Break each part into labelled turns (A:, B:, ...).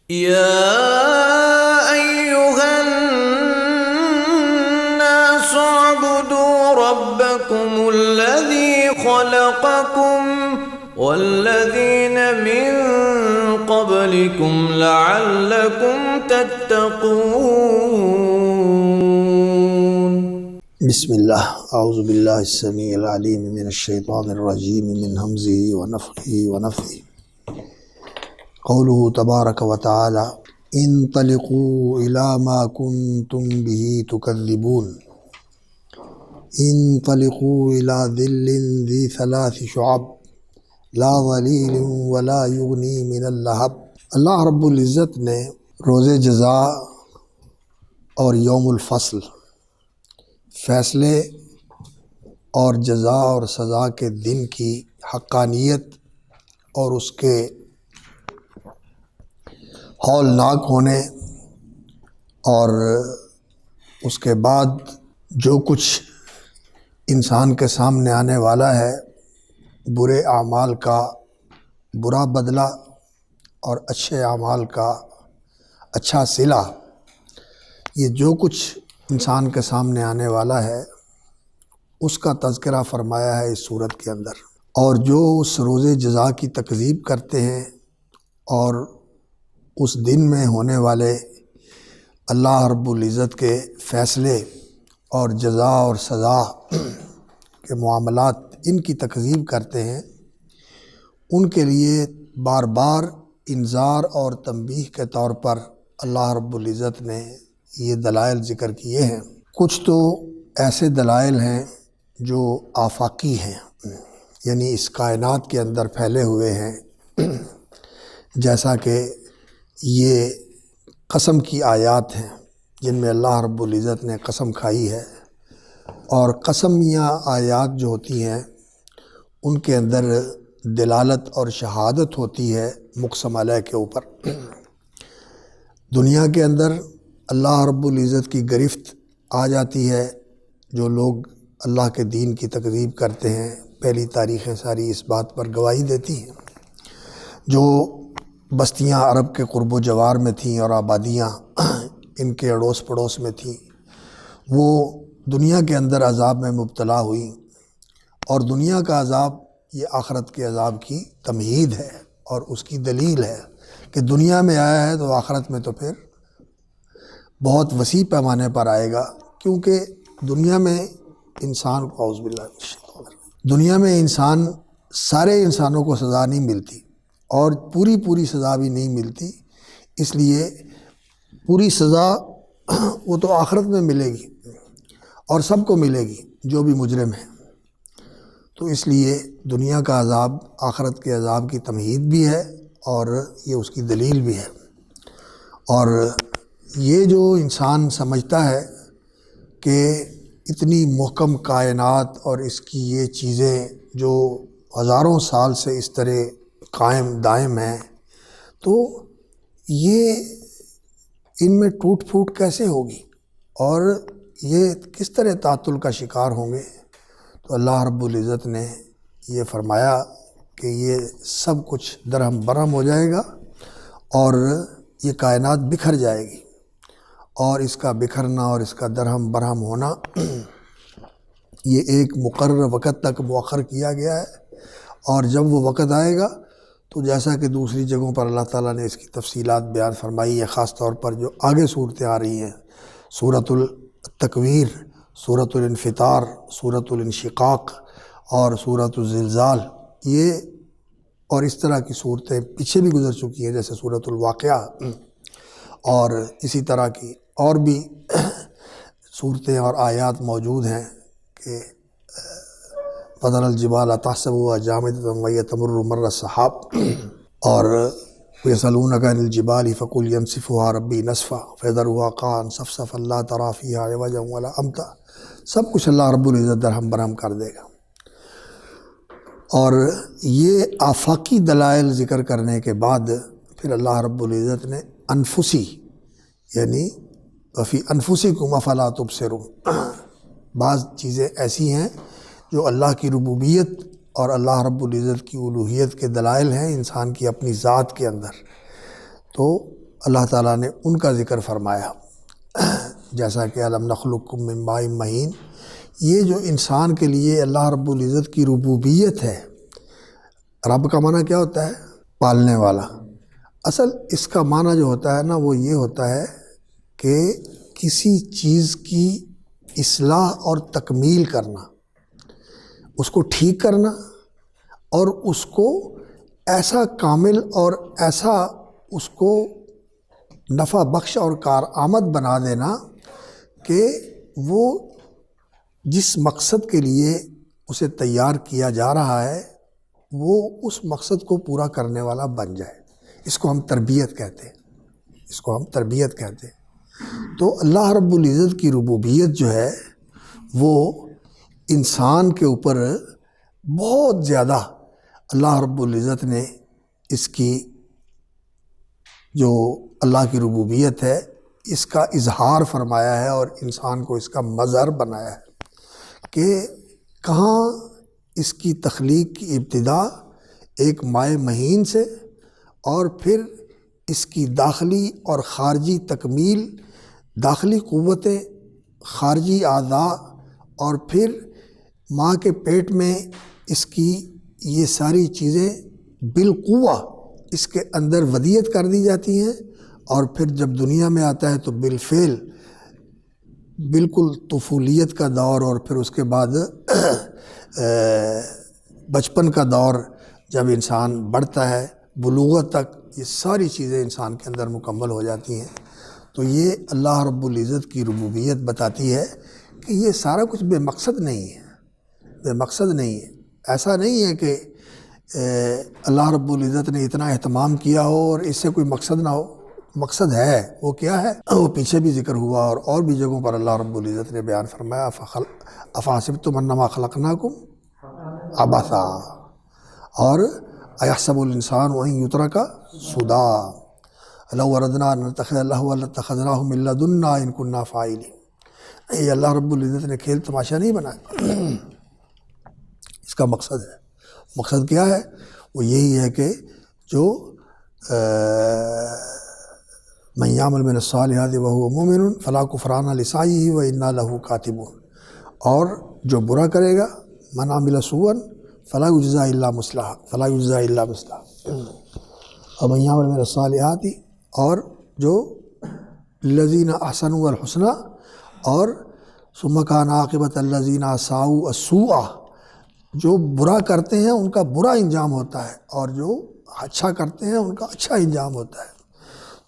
A: يا أيها الناس اعبدوا ربكم الذي خلقكم والذين من قبلكم لعلكم تتقون.
B: بسم اللہ، اعوذ باللہ السمیع العلیم من الشیطان الرجیم من ہمزہ ونفخہ ونفثہ. قوله تبارک وتعالی انطلقوا الی ما کنتم به تکذبون. انطلقوا الی ظل ذی ثلاث شعب لا ظلیل ولا یغنی من اللہب. اللہ رب العزت نے روز جزا اور یوم الفصل، فیصلے اور جزا اور سزا کے دن کی حقانیت اور اس کے ہولناک ہونے اور اس کے بعد جو کچھ انسان کے سامنے آنے والا ہے، برے اعمال کا برا بدلہ اور اچھے اعمال کا اچھا صلہ، یہ جو کچھ انسان کے سامنے آنے والا ہے اس کا تذکرہ فرمایا ہے اس صورت کے اندر. اور جو اس روز جزا کی تکذیب کرتے ہیں اور اس دن میں ہونے والے اللہ رب العزت کے فیصلے اور جزا اور سزا کے معاملات ان کی تکذیب کرتے ہیں، ان کے لیے بار بار انذار اور تنبیہ کے طور پر اللہ رب العزت نے یہ دلائل ذکر کیے ہیں. کچھ تو ایسے دلائل ہیں جو آفاقی ہیں، یعنی اس کائنات کے اندر پھیلے ہوئے ہیں، جیسا کہ یہ قسم کی آیات ہیں جن میں اللہ رب العزت نے قسم کھائی ہے. اور قسم یا آیات جو ہوتی ہیں ان کے اندر دلالت اور شہادت ہوتی ہے مقسم علیہ کے اوپر. دنیا کے اندر اللہ رب العزت کی گرفت آ جاتی ہے. جو لوگ اللہ کے دین کی تکذیب کرتے ہیں، پہلی تاریخیں ساری اس بات پر گواہی دیتی ہیں. جو بستیاں عرب کے قرب و جوار میں تھیں اور آبادیاں ان کے اڑوس پڑوس میں تھیں، وہ دنیا کے اندر عذاب میں مبتلا ہوئیں. اور دنیا کا عذاب یہ آخرت کے عذاب کی تمہید ہے اور اس کی دلیل ہے کہ دنیا میں آیا ہے تو آخرت میں تو پھر بہت وسیع پیمانے پر آئے گا. کیونکہ دنیا میں انسان کو اعوذ باللہ من الشیطان الرجیم، دنیا میں سارے انسانوں کو سزا نہیں ملتی اور پوری سزا بھی نہیں ملتی. اس لیے پوری سزا وہ تو آخرت میں ملے گی اور سب کو ملے گی جو بھی مجرم ہے. تو اس لیے دنیا کا عذاب آخرت کے عذاب کی تمہید بھی ہے اور یہ اس کی دلیل بھی ہے. اور یہ جو انسان سمجھتا ہے کہ اتنی محکم کائنات اور اس کی یہ چیزیں جو ہزاروں سال سے اس طرح قائم دائم ہیں، تو یہ ان میں ٹوٹ پھوٹ کیسے ہوگی اور یہ کس طرح تعطل کا شکار ہوں گے؟ تو اللہ رب العزت نے یہ فرمایا کہ یہ سب کچھ درہم برہم ہو جائے گا اور یہ کائنات بکھر جائے گی. اور اس کا بکھرنا اور اس کا درہم برہم ہونا یہ ایک مقرر وقت تک مؤخر کیا گیا ہے. اور جب وہ وقت آئے گا تو جیسا کہ دوسری جگہوں پر اللہ تعالیٰ نے اس کی تفصیلات بیان فرمائی ہے، خاص طور پر جو آگے صورتیں آ رہی ہیں، سورۃ التکویر، سورۃ الانفطار، سورۃ الانشقاق اور سورۃ الزلزال، یہ اور اس طرح کی صورتیں پیچھے بھی گزر چکی ہیں، جیسے سورۃ الواقعہ اور اسی طرح کی اور بھی صورتیں اور آیات موجود ہیں کہ وَتَرَى الْجِبَالَ تَحْسَبُهَا جَامِدَةً وَهِيَ تَمُرُّ مَرَّ السَّحَابِ اور وَيَسْأَلُونَكَ عَنِ الْجِبَالِ فَقُلْ يَنسِفُهَا رَبِّي نَسْفًا فَيَذَرُهَا قَاعًا صَفْصَفًا لَا تَرَىٰ فِيهَا عِوَجًا وَلَا أَمْتًا. سب کچھ اللہ رب العزت درہم برہم کر دے گا. اور یہ آفاقی دلائل ذکر کرنے کے بعد پھر اللہ رب العزت نے انفسی یعنی وفی انفسکم افلا تبصرون، بعض چیزیں ایسی ہیں جو اللہ کی ربوبیت اور اللہ رب العزت کی الوہیت کے دلائل ہیں انسان کی اپنی ذات کے اندر. تو اللہ تعالیٰ نے ان کا ذکر فرمایا، جیسا کہ الم نخلقکم من ماء مہین۔ یہ جو انسان کے لیے اللہ رب العزت کی ربوبیت ہے، رب کا معنی کیا ہوتا ہے؟ پالنے والا۔ اصل اس کا معنی جو ہوتا ہے نا وہ یہ ہوتا ہے کہ کسی چیز کی اصلاح اور تکمیل کرنا، اس کو ٹھیک کرنا اور اس کو ایسا کامل اور ایسا اس کو نفع بخش اور کارآمد بنا دینا کہ وہ جس مقصد کے لیے اسے تیار کیا جا رہا ہے وہ اس مقصد کو پورا کرنے والا بن جائے۔ اس کو ہم تربیت کہتے ہیں، تو اللہ رب العزت کی ربوبیت جو ہے وہ انسان کے اوپر بہت زیادہ اللہ رب العزت نے اس کی جو اللہ کی ربوبیت ہے اس کا اظہار فرمایا ہے اور انسان کو اس کا مظہر بنایا ہے کہ کہاں اس کی تخلیق کی ابتدا ایک مائع مہین سے اور پھر اس کی داخلی اور خارجی تکمیل، داخلی قوتیں، خارجی اعضاء، اور پھر ماں کے پیٹ میں اس کی یہ ساری چیزیں بالقوہ اس کے اندر ودیت کر دی جاتی ہیں، اور پھر جب دنیا میں آتا ہے تو بالفعل بالکل طفولیت کا دور، اور پھر اس کے بعد بچپن کا دور جب انسان بڑھتا ہے بلوغت تک، یہ ساری چیزیں انسان کے اندر مکمل ہو جاتی ہیں۔ تو یہ اللہ رب العزت کی ربوبیت بتاتی ہے کہ یہ سارا کچھ بے مقصد نہیں ہے، ایسا نہیں ہے کہ اللہ رب العزت نے اتنا اہتمام کیا ہو اور اس سے کوئی مقصد نہ ہو، مقصد ہے۔ وہ کیا ہے؟ وہ پیچھے بھی ذکر ہوا اور بھی جگہوں پر اللہ رب العزت نے بیان فرمایا، افحسبتم انما خلقناکم عبثا، اور ایحسب الانسان ان یترک سدی لو اردنا ان نتخذ لہوا لاتخذناہ من لدنا ان کنا فاعلین۔ یہ اللہ رب العزت نے کھیل تماشا نہیں بنایا، اس کا مقصد کیا ہے؟ وہ یہی ہے کہ جو من یعمل من الصالحات وهو مؤمن فلا کفران لسعیہ وانا لہ کاتبون، اور جو برا کرے گا من عمل سوءا فلا یجزی الا مثلہ، اور من یعمل من الصالحات، اور جو الذین احسنوا الحسنى، اور ثم کان عاقبۃ الذین اساءوا السوء، جو برا کرتے ہیں ان کا برا انجام ہوتا ہے اور جو اچھا کرتے ہیں ان کا اچھا انجام ہوتا ہے۔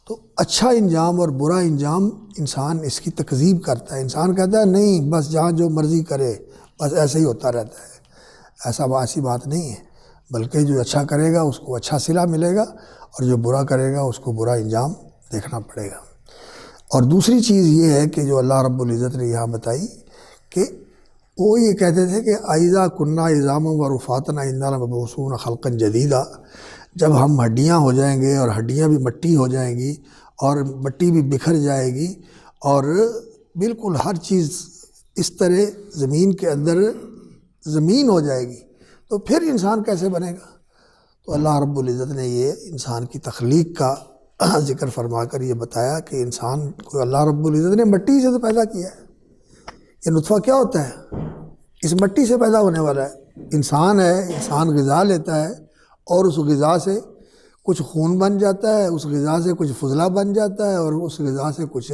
B: تو اچھا انجام اور برا انجام انسان اس کی تکذیب کرتا ہے، انسان کہتا ہے نہیں بس جہاں جو مرضی کرے بس ایسے ہی ہوتا رہتا ہے۔ ایسی بات نہیں ہے، بلکہ جو اچھا کرے گا اس کو اچھا صلہ ملے گا، اور جو برا کرے گا اس کو برا انجام دیکھنا پڑے گا۔ اور دوسری چیز یہ ہے کہ جو اللہ رب العزت نے یہاں بتائی کہ وہ یہ کہتے تھے کہ اذا کنا عظاما ورفاتا انا لمبعوثون خلقا جدیدا، جب ہم ہڈیاں ہو جائیں گے اور ہڈیاں بھی مٹی ہو جائیں گی اور مٹی بھی بکھر جائے گی اور بالکل ہر چیز اس طرح زمین کے اندر زمین ہو جائے گی تو پھر انسان کیسے بنے گا؟ تو اللہ رب العزت نے یہ انسان کی تخلیق کا ذکر فرما کر یہ بتایا کہ انسان کو اللہ رب العزت نے مٹی سے تو پیدا کیا ہے۔ یہ نطفہ کیا ہوتا ہے؟ اس مٹی سے پیدا ہونے والا ہے، انسان ہے، انسان غذا لیتا ہے اور اس غذا سے کچھ خون بن جاتا ہے، اس غذا سے کچھ فضلہ بن جاتا ہے اور اس غذا سے کچھ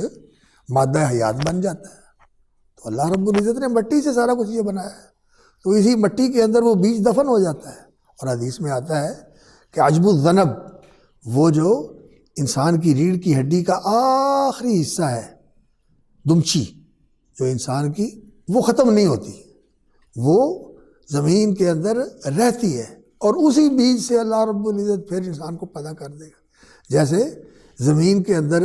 B: مادہ حیات بن جاتا ہے۔ تو اللہ رب العزت نے مٹی سے سارا کچھ یہ بنایا ہے، تو اسی مٹی کے اندر وہ بیج دفن ہو جاتا ہے۔ اور حدیث میں آتا ہے کہ عجب الذنب، وہ جو انسان کی ریڑھ کی ہڈی کا آخری حصہ ہے، دمچی جو انسان کی، وہ ختم نہیں ہوتی، وہ زمین کے اندر رہتی ہے اور اسی بیج سے اللہ رب العزت پھر انسان کو پیدا کر دے گا۔ جیسے زمین کے اندر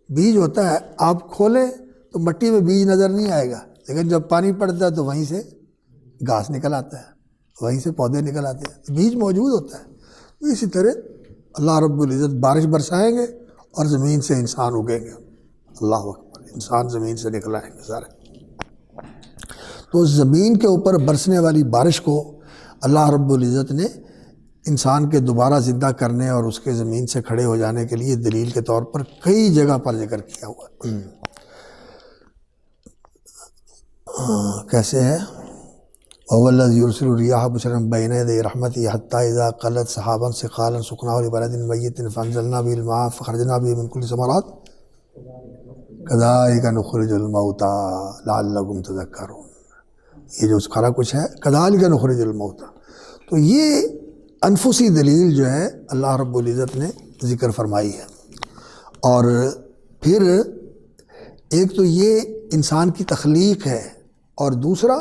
B: بیج ہوتا ہے، آپ کھولیں تو مٹی میں بیج نظر نہیں آئے گا، لیکن جب پانی پڑتا ہے تو وہیں سے گھاس نکل آتا ہے، وہیں سے پودے نکل آتے ہیں، بیج موجود ہوتا ہے۔ تو اسی طرح اللہ رب العزت بارش برسائیں گے اور زمین سے انسان اگیں گے، اللہ اکبر، انسان زمین سے نکل آئیں گے سارے۔ تو زمین کے اوپر برسنے والی بارش کو اللہ رب العزت نے انسان کے دوبارہ زندہ کرنے اور اس کے زمین سے کھڑے ہو جانے کے لیے دلیل کے طور پر کئی جگہ پر ذکر کیا ہوا ہے۔ کیسے ہے؟ وَهُوَ الَّذِي يُرْسِلُ الرِّيَاحَ بُشْرًا بَيْنَ يَدَيْ رَحْمَتِهِ حَتَّى إِذَا قَلَّتْ سَحَابًا ثِقَالًا سُقْنَاهُ لِبَلَدٍ مَّيِّتٍ فَأَنزَلْنَا بِهِ الْمَاءَ فَأَخْرَجْنَا بِهِ مِن كُلِّ الثَّمَرَاتِ كَذَلِكَ نُخْرِجُ الْمَوْتَىٰ لَعَلَّكُمْ تَذَكَّرُونَ۔ یہ جو سارا کچھ ہے كَذَلِكَ نُخْرِجُ الْمَوْتَىٰ، تو یہ انفسی دلیل جو ہے اللہ رب العزت نے ذکر فرمائی ہے۔ اور پھر ایک تو یہ انسان کی تخلیق ہے، اور دوسرا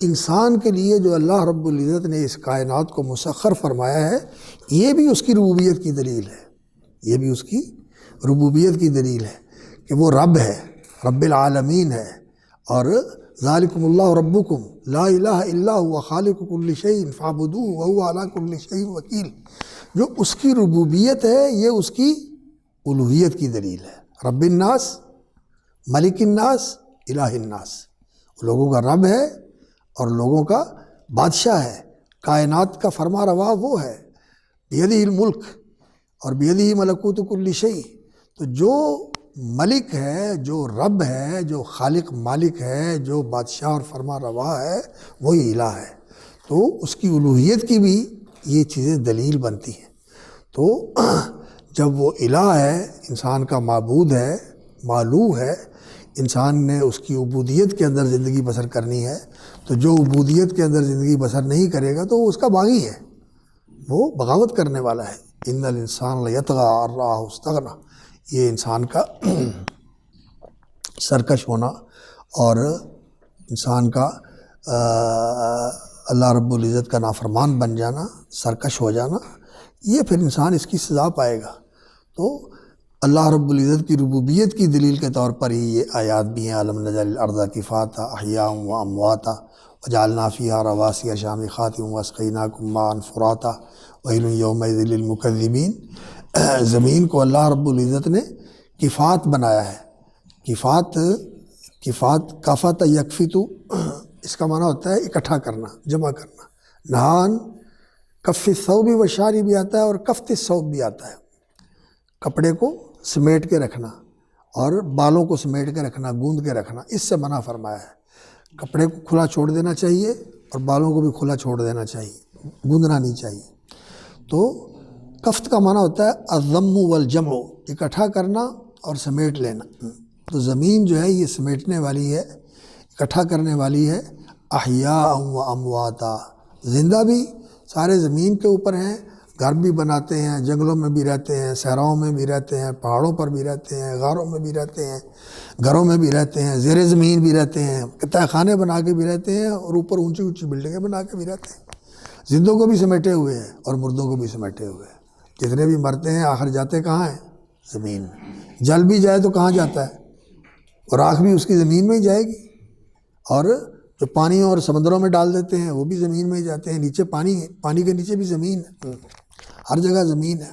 B: انسان کے لیے جو اللہ رب العزت نے اس کائنات کو مسخر فرمایا ہے، یہ بھی اس کی ربوبیت کی دلیل ہے، یہ بھی اس کی ربوبیت کی دلیل ہے کہ وہ رب ہے، رب العالمین ہے۔ اور ذالکم اللہ ربکم لا الہ الا هو خالق کل شیء فاعبدوہ وہو علی کل شیء وکیل، جو اس کی ربوبیت ہے یہ اس کی الوہیت کی دلیل ہے۔ رب الناس، ملک الناس، الہ الناس، لوگوں کا رب ہے اور لوگوں کا بادشاہ ہے، کائنات کا فرما روا وہ ہے، بیدہ الملک اور بیدہ ملکوت کل شیء۔ تو جو ملک ہے، جو رب ہے، جو خالق مالک ہے، جو بادشاہ اور فرما روا ہے، وہی الہ ہے۔ تو اس کی الوہیت کی بھی یہ چیزیں دلیل بنتی ہیں۔ تو جب وہ الہ ہے، انسان کا معبود ہے، معلوہ ہے، انسان نے اس کی عبودیت کے اندر زندگی بسر کرنی ہے، تو جو عبودیت کے اندر زندگی بسر نہیں کرے گا تو وہ اس کا باغی ہے، وہ بغاوت کرنے والا ہے۔ ان الانسان لیطغی ان رآہ استغنی، یہ انسان کا سرکش ہونا اور انسان کا اللہ رب العزت کا نافرمان بن جانا، سرکش ہو جانا، یہ پھر انسان اس کی سزا پائے گا۔ تو اللہ رب العزت کی ربوبیت کی دلیل کے طور پر ہی یہ آیات بھی ہیں۔ الم نجعل الارض کفاتا احیاء و امواتا وجعلنا فیہا رواسیا شامخات واسقیناکم ماء فراتا ویل یومئذ للمکذبین۔ زمین کو اللہ رب العزت نے کفات بنایا ہے۔ کفات کفت یکفت، اس کا معنی ہوتا ہے اکٹھا کرنا، جمع کرنا۔ نہان کف الثوب و شاری بھی آتا ہے اور کفت الثوب بھی آتا ہے، کپڑے کو سمیٹ کے رکھنا اور بالوں کو سمیٹ کے رکھنا، گوندھ کے رکھنا، اس سے منع فرمایا ہے۔ کپڑے کو کھلا چھوڑ دینا چاہیے اور بالوں کو بھی کھلا چھوڑ دینا چاہیے، گوندھنا نہیں چاہیے۔ تو کفت کا معنی ہوتا ہے الضم والجمع، اکٹھا کرنا اور سمیٹ لینا۔ تو زمین جو ہے یہ سمیٹنے والی ہے، اکٹھا کرنے والی ہے۔ احیاء و امواتا، زندہ بھی سارے زمین کے اوپر ہیں، گھر بھی بناتے ہیں، جنگلوں میں بھی رہتے ہیں، صحراؤں میں بھی رہتے ہیں، پہاڑوں پر بھی رہتے ہیں، غاروں میں بھی رہتے ہیں، گھروں میں بھی رہتے ہیں، زیر زمین بھی رہتے ہیں، تہ خانے بنا کے بھی رہتے ہیں، اور اوپر اونچی اونچی بلڈنگیں بنا کے بھی رہتے ہیں۔ زندوں کو بھی سمیٹے ہوئے ہیں اور مردوں کو بھی سمیٹے ہوئے ہیں۔ جتنے بھی مرتے ہیں آخر جاتے کہاں ہیں؟ زمین میں۔ جل بھی جائے تو کہاں جاتا ہے؟ اور راکھ بھی اس کی زمین میں ہی جائے گی، اور جو پانی اور سمندروں میں ڈال دیتے ہیں وہ بھی زمین میں ہی جاتے ہیں۔ نیچے پانی ہے، پانی کے نیچے بھی زمین ہے، ہر جگہ زمین ہے۔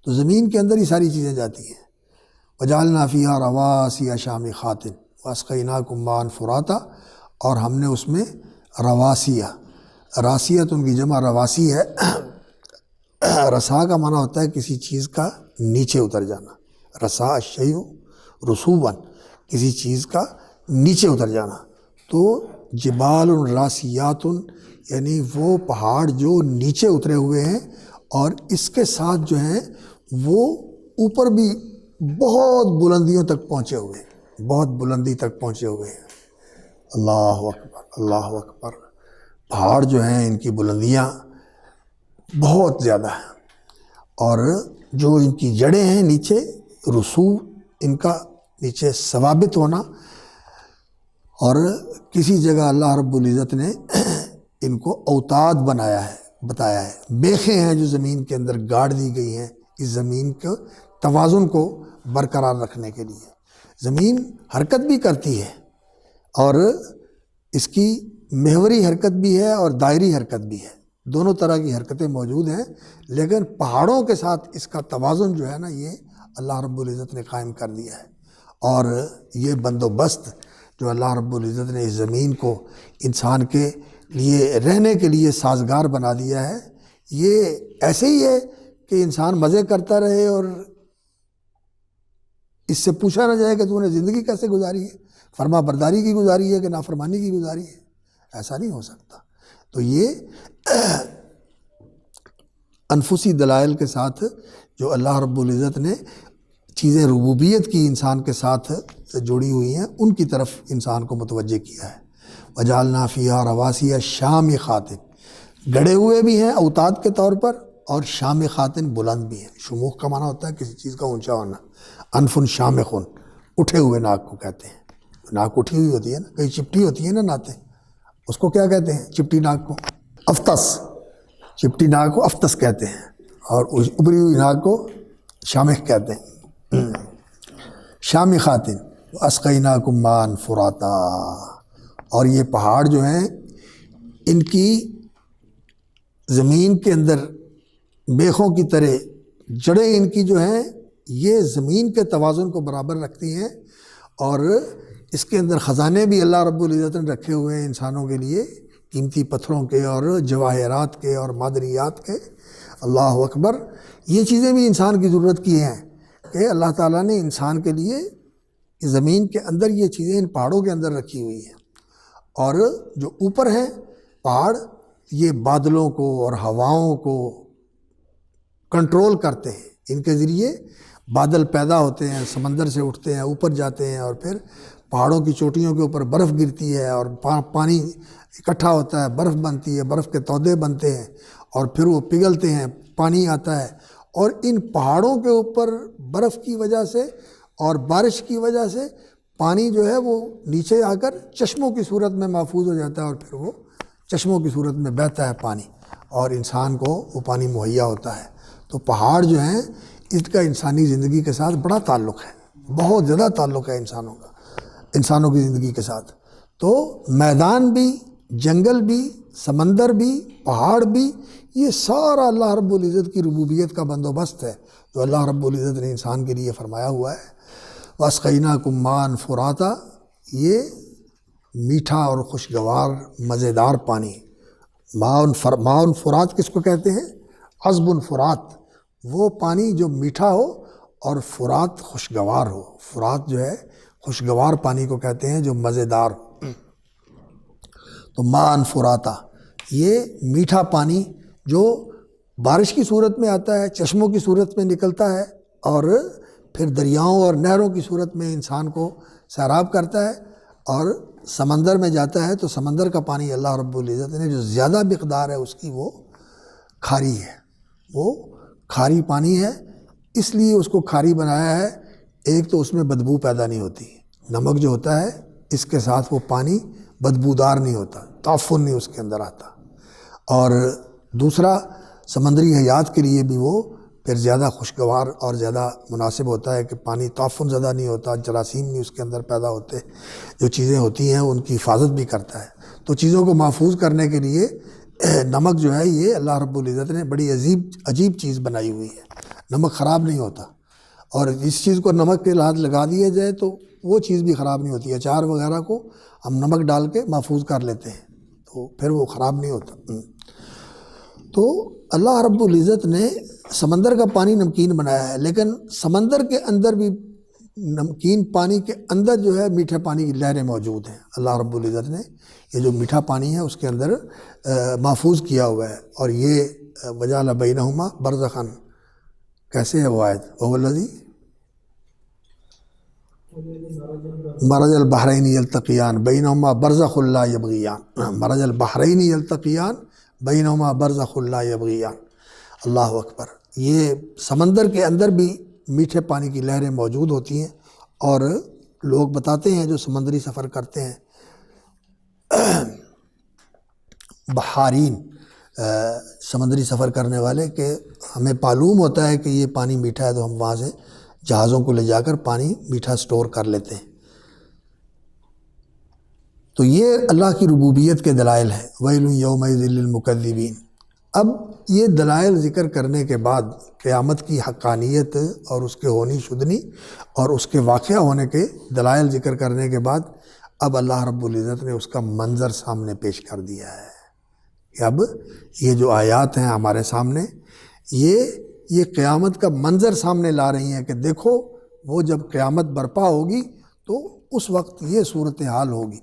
B: تو زمین کے اندر ہی ساری چیزیں جاتی ہیں۔ وجعلنا فیہا رواسیا شامخات واسقیناکم ماء فراتا، اور ہم نے اس میں رواسیا، راسیت ان کی جمع رواسی ہے۔ رسا کا معنی ہوتا ہے کسی چیز کا نیچے اتر جانا، رسا الشیء رسوبا، کسی چیز کا نیچے اتر جانا۔ تو جبال راسیات، یعنی وہ پہاڑ جو نیچے اترے ہوئے ہیں، اور اس کے ساتھ جو ہیں وہ اوپر بھی بہت بلندیوں تک پہنچے ہوئے ہیں، بہت بلندی تک پہنچے ہوئے ہیں۔ اللہ اکبر، اللہ اکبر۔ پہاڑ جو ہیں ان کی بلندیاں بہت زیادہ ہیں، اور جو ان کی جڑیں ہیں نیچے، رسوب، ان کا نیچے ثوابت ہونا۔ اور کسی جگہ اللہ رب العزت نے ان کو اوتاد بنایا ہے، بتایا ہے، بیخیں ہیں جو زمین کے اندر گاڑ دی گئی ہیں اس زمین کے توازن کو برقرار رکھنے کے لیے۔ زمین حرکت بھی کرتی ہے، اور اس کی محوری حرکت بھی ہے اور دائری حرکت بھی ہے، دونوں طرح کی حرکتیں موجود ہیں، لیکن پہاڑوں کے ساتھ اس کا توازن جو ہے نا، یہ اللہ رب العزت نے قائم کر دیا ہے۔ اور یہ بندوبست جو اللہ رب العزت نے اس زمین کو انسان کے لیے رہنے کے لیے سازگار بنا دیا ہے، یہ ایسے ہی ہے کہ انسان مزے کرتا رہے اور اس سے پوچھا نہ جائے کہ تو نے زندگی کیسے گزاری ہے، فرما برداری کی گزاری ہے کہ نافرمانی کی گزاری ہے، ایسا نہیں ہو سکتا۔ تو یہ انفسی دلائل کے ساتھ جو اللہ رب العزت نے چیزیں ربوبیت کی انسان کے ساتھ جڑی ہوئی ہیں ان کی طرف انسان کو متوجہ کیا ہے۔ وجعلنا فیہا رواسیہ شامخات، گڑے ہوئے بھی ہیں اوتاد کے طور پر، اور شامخات بلند بھی ہیں۔ شموخ کا معنی ہوتا ہے کسی چیز کا اونچا ہونا، انفن شامخن اٹھے ہوئے ناک کو کہتے ہیں، ناک اٹھی ہوئی ہوتی ہے نا، کئی چپٹی ہوتی ہے نا ناکیں، اس کو کیا کہتے ہیں؟ چپٹی ناک کو افطس، چپٹی ناک کو افطس کہتے ہیں، اور ابری ہوئی ناک کو شامخ کہتے ہیں۔ شامخات واسقیناکم ماء فراتا، اور یہ پہاڑ جو ہیں ان کی زمین کے اندر بیخوں کی طرح جڑیں ان کی جو ہیں یہ زمین کے توازن کو برابر رکھتی ہیں، اور اس کے اندر خزانے بھی اللہ رب العزت نے رکھے ہوئے ہیں انسانوں کے لیے، قیمتی پتھروں کے اور جواہرات کے اور معدنیات کے۔ اللہ اکبر، یہ چیزیں بھی انسان کی ضرورت کی ہیں کہ اللہ تعالیٰ نے انسان کے لیے زمین کے اندر یہ چیزیں ان پہاڑوں کے اندر رکھی ہوئی ہیں، اور جو اوپر ہیں پہاڑ یہ بادلوں کو اور ہواؤں کو کنٹرول کرتے ہیں، ان کے ذریعے بادل پیدا ہوتے ہیں، سمندر سے اٹھتے ہیں، اوپر جاتے ہیں، اور پھر پہاڑوں کی چوٹیوں کے اوپر برف گرتی ہے اور پانی اکٹھا ہوتا ہے، برف بنتی ہے، برف کے تودے بنتے ہیں، اور پھر وہ پگھلتے ہیں، پانی آتا ہے، اور ان پہاڑوں کے اوپر برف کی وجہ سے اور بارش کی وجہ سے پانی جو ہے وہ نیچے آ کر چشموں کی صورت میں محفوظ ہو جاتا ہے، اور پھر وہ چشموں کی صورت میں بہتا ہے پانی، اور انسان کو وہ پانی مہیا ہوتا ہے۔ تو پہاڑ جو ہیں اس کا انسانی زندگی کے ساتھ بڑا تعلق ہے، بہت زیادہ تعلق ہے انسانوں کی زندگی کے ساتھ۔ تو میدان بھی، جنگل بھی، سمندر بھی، پہاڑ بھی، یہ سارا اللہ رب العزت کی ربوبیت کا بندوبست ہے جو اللہ رب العزت نے انسان کے لیے فرمایا ہوا ہے۔ وَأَسْقَيْنَاكُم مَّاءً فُرَاتًا، یہ میٹھا اور خوشگوار مزیدار پانی۔ ماء فرات کس کو کہتے ہیں؟ عذب فرات، وہ پانی جو میٹھا ہو اور فرات خوشگوار ہو۔ فرات جو ہے خوشگوار پانی کو کہتے ہیں جو مزیدار ہو۔ تو ماء فراتا، یہ میٹھا پانی جو بارش کی صورت میں آتا ہے، چشموں کی صورت میں نکلتا ہے، اور پھر دریاؤں اور نہروں کی صورت میں انسان کو سیراب کرتا ہے، اور سمندر میں جاتا ہے تو سمندر کا پانی اللہ رب العزت نے جو زیادہ مقدار ہے اس کی وہ کھاری ہے، وہ کھاری پانی ہے، اس لیے اس کو کھاری بنایا ہے۔ ایک تو اس میں بدبو پیدا نہیں ہوتی، نمک جو ہوتا ہے اس کے ساتھ وہ پانی بدبودار نہیں ہوتا، تعفن نہیں اس کے اندر آتا، اور دوسرا سمندری حیات کے لیے بھی وہ پھر زیادہ خوشگوار اور زیادہ مناسب ہوتا ہے کہ پانی تعفن زدہ نہیں ہوتا، جراثیم نہیں اس کے اندر پیدا ہوتے، جو چیزیں ہوتی ہیں ان کی حفاظت بھی کرتا ہے۔ تو چیزوں کو محفوظ کرنے کے لیے نمک جو ہے یہ اللہ رب العزت نے بڑی عجیب چیز بنائی ہوئی ہے۔ نمک خراب نہیں ہوتا، اور اس چیز کو نمک کے ہاتھ لگا دیا جائے تو وہ چیز بھی خراب نہیں ہوتی۔ اچار وغیرہ کو ہم نمک ڈال کے محفوظ کر لیتے ہیں تو پھر وہ خراب نہیں ہوتا۔ تو اللہ رب العزت نے سمندر کا پانی نمکین بنایا ہے، لیکن سمندر کے اندر بھی نمکین پانی کے اندر جو ہے میٹھے پانی کی لہریں موجود ہیں۔ اللہ رب العزت نے یہ جو میٹھا پانی ہے اس کے اندر محفوظ کیا ہوا ہے، اور یہ وجعل بینہما برزخا، کیسے ہے وہ آیت؟ وہو الذی مرج البحرین یلتقیان بینہما برزخ لا یبغیان، مرج البحرین یلتقیان بینہما برزخ لا یبغیان۔ اللہ اکبر، یہ سمندر کے اندر بھی میٹھے پانی کی لہریں موجود ہوتی ہیں، اور لوگ بتاتے ہیں جو سمندری سفر کرتے ہیں، بحارین سمندری سفر کرنے والے، کہ ہمیں معلوم ہوتا ہے کہ یہ پانی میٹھا ہے تو ہم وہاں سے جہازوں کو لے جا کر پانی میٹھا سٹور کر لیتے ہیں۔ تو یہ اللہ کی ربوبیت کے دلائل ہیں۔ ویل یومئذ للمکذبین۔ اب یہ دلائل ذکر کرنے کے بعد قیامت کی حقانیت اور اس کے ہونی شدنی اور اس کے واقعہ ہونے کے دلائل ذکر کرنے کے بعد اب اللہ رب العزت نے اس کا منظر سامنے پیش کر دیا ہے کہ اب یہ جو آیات ہیں ہمارے سامنے یہ قیامت کا منظر سامنے لا رہی ہیں کہ دیکھو وہ جب قیامت برپا ہوگی تو اس وقت یہ صورتحال ہوگی۔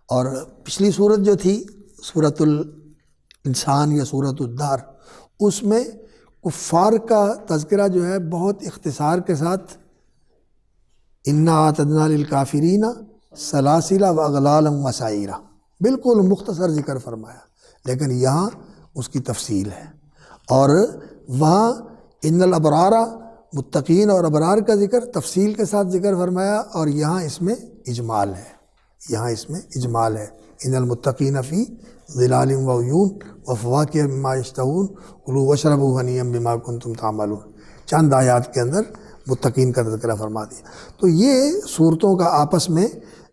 B: اور پچھلی صورت جو تھی سورۃ الانسان یا سورۃ الدہر، اس میں کفار کا تذکرہ جو ہے بہت اختصار کے ساتھ انا اعتدنا للکافرین سلاسل واغلالا وسعیرا، بالکل مختصر ذکر فرمایا، لیکن یہاں اس کی تفصیل ہے۔ اور وہاں ان الابرار، متقین اور ابرار کا ذکر تفصیل کے ساتھ ذکر فرمایا، اور یہاں اس میں اجمال ہے، یہاں اس میں اجمال ہے۔ ان المتقین فی ظلال وعیون وفواکہ مما یشتہون کلوا واشربوا ہنیئا بما کنتم تعملون، چند آیات کے اندر متقین کا تذکرہ فرما دیا۔ تو یہ صورتوں کا آپس میں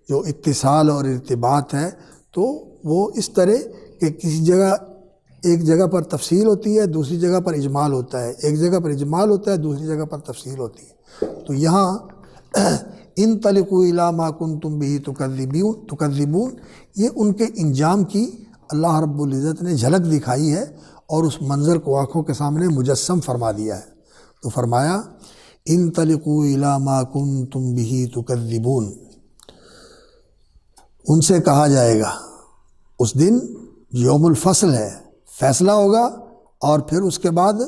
B: جو اتصال اور ارتباط ہے تو وہ اس طرح کہ کسی جگہ ایک جگہ پر تفصیل ہوتی ہے، دوسری جگہ پر اجمال ہوتا ہے، ایک جگہ پر اجمال ہوتا ہے، دوسری جگہ پر تفصیل ہوتی ہے۔ تو یہاں انطلقوا الی ما کنتم بہ تکذبون، یہ ان کے انجام کی اللہ رب العزت نے جھلک دکھائی ہے اور اس منظر کو آنکھوں کے سامنے مجسم فرما دیا ہے۔ تو فرمایا انطلقوا الی ما کنتم بہ تکذبون، ان سے کہا جائے گا اس دن یوم الفصل ہے، فیصلہ ہوگا، اور پھر اس کے بعد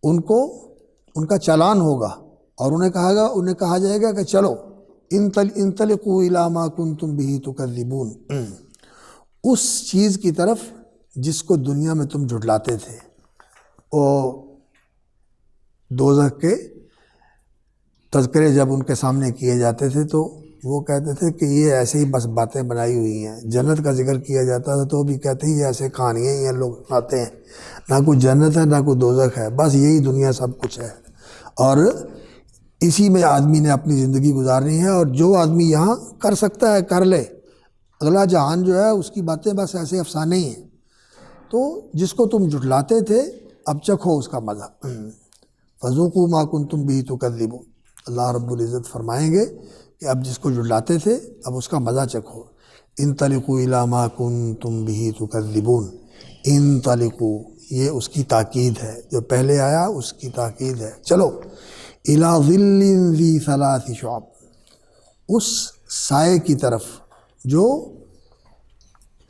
B: ان کا چالان ہوگا، اور انہیں کہا جائے گا کہ چلو انطلقوا الی ما کنتم بہ تکذبون، اس چیز کی طرف جس کو دنیا میں تم جھٹلاتے تھے۔ وہ دوزخ کے تذکرے جب ان کے سامنے کیے جاتے تھے تو وہ کہتے تھے کہ یہ ایسے ہی بس باتیں بنائی ہوئی ہیں۔ جنت کا ذکر کیا جاتا تھا تو بھی کہتے ہیں یہ ایسے کہانیاں ہی ہیں، لوگ آتے ہیں، نہ کوئی جنت ہے نہ کوئی دوزخ ہے، بس یہی دنیا سب کچھ ہے، اور اسی میں آدمی نے اپنی زندگی گزارنی ہے، اور جو آدمی یہاں کر سکتا ہے کر لے، اگلا جہان جو ہے اس کی باتیں بس ایسے افسانے ہی ہیں۔ تو جس کو تم جھٹلاتے تھے اب چکھو اس کا مزہ، فذوقوا ما کنتم بہ تکذبون، اللہ رب العزت فرمائیں گے کہ اب جس کو جھٹلاتے تھے اب اس کا مزہ چکھو۔ انطلقوا الی ما کنتم بہ تکذبون، انطلقوا یہ اس کی تاکید ہے، جو پہلے آیا اس کی تاکید ہے، چلو الی ظل ذی ثلاث شعب، اس سائے کی طرف جو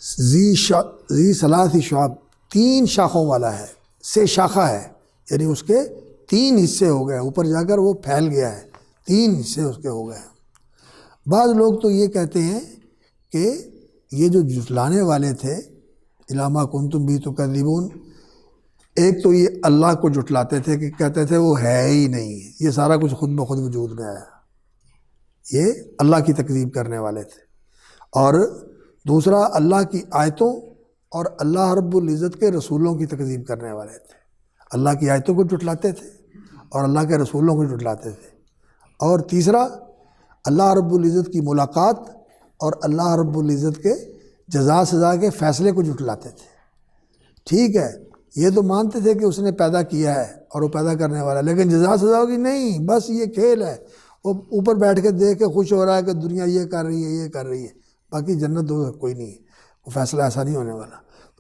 B: ذی ثلاث شعب، تین شاخوں والا ہے، سے شاخہ ہے، یعنی اس کے تین حصے ہو گئے، اوپر جا کر وہ پھیل گیا ہے، تین حصے اس کے ہو گئے ہیں۔ بعض لوگ تو یہ کہتے ہیں کہ یہ جو جھٹلانے والے تھے الی ما کنتم بہ تکذبون، ایک تو یہ اللہ کو جھٹلاتے تھے کہ کہتے تھے وہ ہے ہی نہیں، یہ سارا کچھ خود بخود وجود میں آیا، یہ اللہ کی تکذیب کرنے والے تھے۔ اور دوسرا اللہ کی آیتوں اور اللہ رب العزت کے رسولوں کی تکذیب کرنے والے تھے، اللہ کی آیتوں کو جھٹلاتے تھے اور اللہ کے رسولوں کو جھٹلاتے تھے۔ اور تیسرا اللہ رب العزت کی ملاقات اور اللہ رب العزت کے جزا سزا کے فیصلے کو جھٹلاتے تھے۔ ٹھیک ہے، یہ تو مانتے تھے کہ اس نے پیدا کیا ہے اور وہ پیدا کرنے والا ہے، لیکن جزا سزا ہوگی نہیں، بس یہ کھیل ہے، وہ اوپر بیٹھ کے دیکھ کے خوش ہو رہا ہے کہ دنیا یہ کر رہی ہے یہ کر رہی ہے، باقی جنت دوزخ کوئی نہیں ہے، وہ فیصلہ ایسا نہیں ہونے والا۔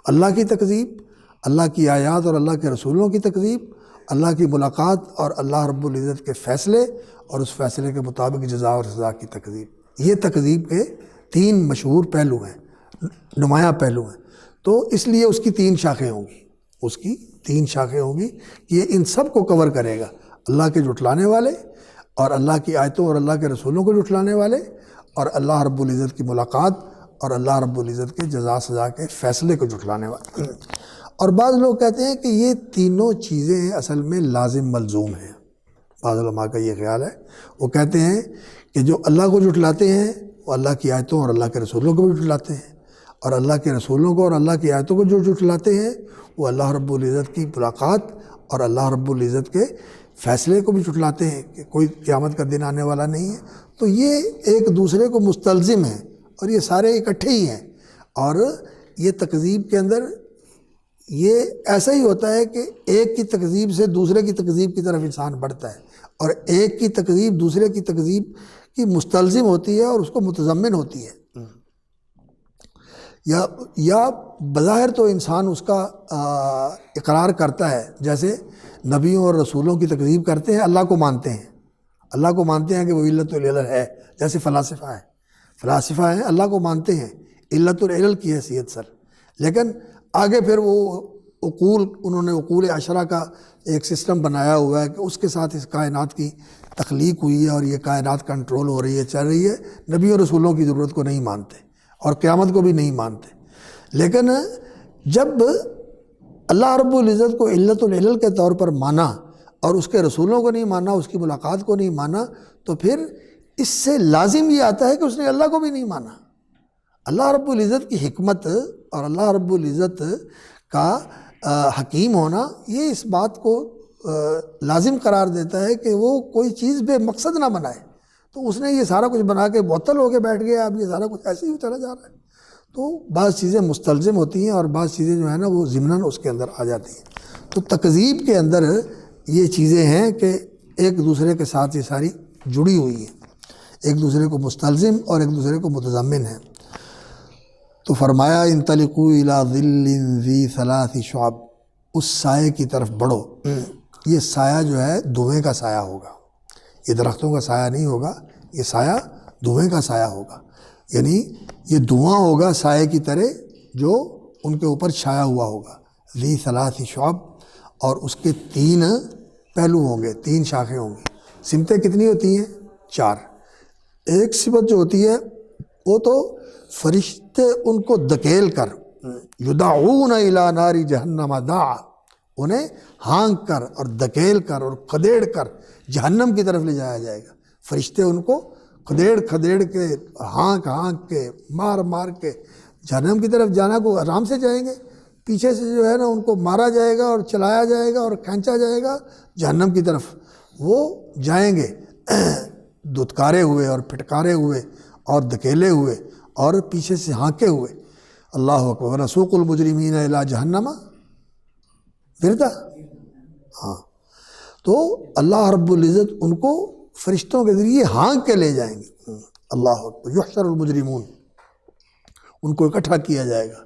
B: اللہ کی تکذیب، اللہ کی آیات اور اللہ کے رسولوں کی تکذیب، اللہ کی ملاقات اور اللہ رب العزت کے فیصلے اور اس فیصلے کے مطابق جزا اور سزا کی تکذیب، یہ تکذیب کے تین مشہور پہلو ہیں، نمایاں پہلو ہیں۔ تو اس لیے اس کی تین شاخیں ہوں گی، اس کی تین شاخیں ہوں گی، یہ ان سب کو کور کرے گا، اللہ کے جھٹلانے والے اور اللہ کی آیتوں اور اللہ کے رسولوں کو جھٹلانے والے، اور اللہ رب العزت کی ملاقات اور اللہ رب العزت کے جزا سزا کے فیصلے کو جھٹلانے والے۔ اور بعض لوگ کہتے ہیں کہ یہ تینوں چیزیں اصل میں لازم ملزوم ہیں، بعض علماء کا یہ خیال ہے، وہ کہتے ہیں کہ جو اللہ کو جھٹلاتے ہیں وہ اللہ کی آیتوں اور اللہ کے رسولوں کو بھی جھٹلاتے ہیں، اور اللہ کے رسولوں کو اور اللہ کی آیتوں کو جو جھٹلاتے ہیں وہ اللہ رب العزت کی ملاقات اور اللہ رب العزت کے فیصلے کو بھی جھٹلاتے ہیں کہ کوئی قیامت کا دن آنے والا نہیں ہے۔ تو یہ ایک دوسرے کو مستلزم ہیں اور یہ سارے اکٹھے ہی ہیں، اور یہ تکذیب کے اندر یہ ایسا ہی ہوتا ہے کہ ایک کی تکذیب سے دوسرے کی تکذیب کی طرف انسان بڑھتا ہے، اور ایک کی تکذیب دوسرے کی تکذیب کی مستلزم ہوتی ہے اور اس کو متضمن ہوتی ہے۔ یا بظاہر تو انسان اس کا اقرار کرتا ہے، جیسے نبیوں اور رسولوں کی تکذیب کرتے ہیں، اللہ کو مانتے ہیں، اللہ کو مانتے ہیں کہ وہ علت العلل ہے، جیسے فلاسفہ ہیں اللہ کو مانتے ہیں علت العلل کی حیثیت سر، لیکن آگے پھر وہ انہوں نے عقول عشرہ کا ایک سسٹم بنایا ہوا ہے کہ اس کے ساتھ اس کائنات کی تخلیق ہوئی ہے اور یہ کائنات کنٹرول ہو رہی ہے، چل رہی ہے، نبی اور رسولوں کی ضرورت کو نہیں مانتے اور قیامت کو بھی نہیں مانتے۔ لیکن جب اللہ رب العزت کو علت العلل کے طور پر مانا اور اس کے رسولوں کو نہیں مانا، اس کی ملاقات کو نہیں مانا، تو پھر اس سے لازم یہ آتا ہے کہ اس نے اللہ کو بھی نہیں مانا۔ اللہ رب العزت کی حکمت اور اللہ رب العزت کا حکیم ہونا یہ اس بات کو لازم قرار دیتا ہے کہ وہ کوئی چیز بے مقصد نہ بنائے۔ تو اس نے یہ سارا کچھ بنا کے معطل ہو کے بیٹھ گیا، اب یہ سارا کچھ ایسے ہی چلا جا رہا ہے۔ تو بعض چیزیں مستلزم ہوتی ہیں اور بعض چیزیں جو ہے نا وہ ضمناً اس کے اندر آ جاتی ہیں۔ تو تکذیب کے اندر یہ چیزیں ہیں کہ ایک دوسرے کے ساتھ یہ ساری جڑی ہوئی ہیں، ایک دوسرے کو مستلزم اور ایک دوسرے کو متضمن ہیں۔ تو فرمایا انطلقوا الی ظل ذی ثلاث شعب، اس سائے کی طرف بڑھو۔ یہ سایہ جو ہے دھویں کا سایہ ہوگا، یہ درختوں کا سایہ نہیں ہوگا، یہ سایہ دھویں کا سایہ ہوگا، یعنی یہ دھواں ہوگا سائے کی طرح جو ان کے اوپر چھایا ہوا ہوگا۔ ذی ثلاث شعب، اور اس کے 3 پہلو ہوں گے، 3 شاخیں ہوں گی۔ سمتیں کتنی ہوتی ہیں؟ 4۔ ایک سمت جو ہوتی ہے وہ تو فرشتے ان کو دھکیل کر، یدعون الی نار جہنم دعا، انہیں ہانک کر اور دھکیل کر اور کھدیڑ کر جہنم کی طرف لے جایا جائے گا۔ فرشتے ان کو کھدیڑ کے، ہانک کے، مار کے جہنم کی طرف جانا کو آرام سے جائیں گے، پیچھے سے جو ہے نا ان کو مارا جائے گا اور چلایا جائے گا اور کھینچا جائے گا جہنم کی طرف، وہ جائیں گے دھتکارے ہوئے اور پھٹکارے ہوئے اور دھکیلے ہوئے اور پیچھے سے ہانکے ہوئے۔ اللہ اکبر، ونسوق المجرمین الی جہنم وردا۔ ہاں، تو اللہ رب العزت ان کو فرشتوں کے ذریعے ہانک کے لے جائیں گے۔ اللہ اکبر، یحشر المجرمون، ان کو اکٹھا کیا جائے گا۔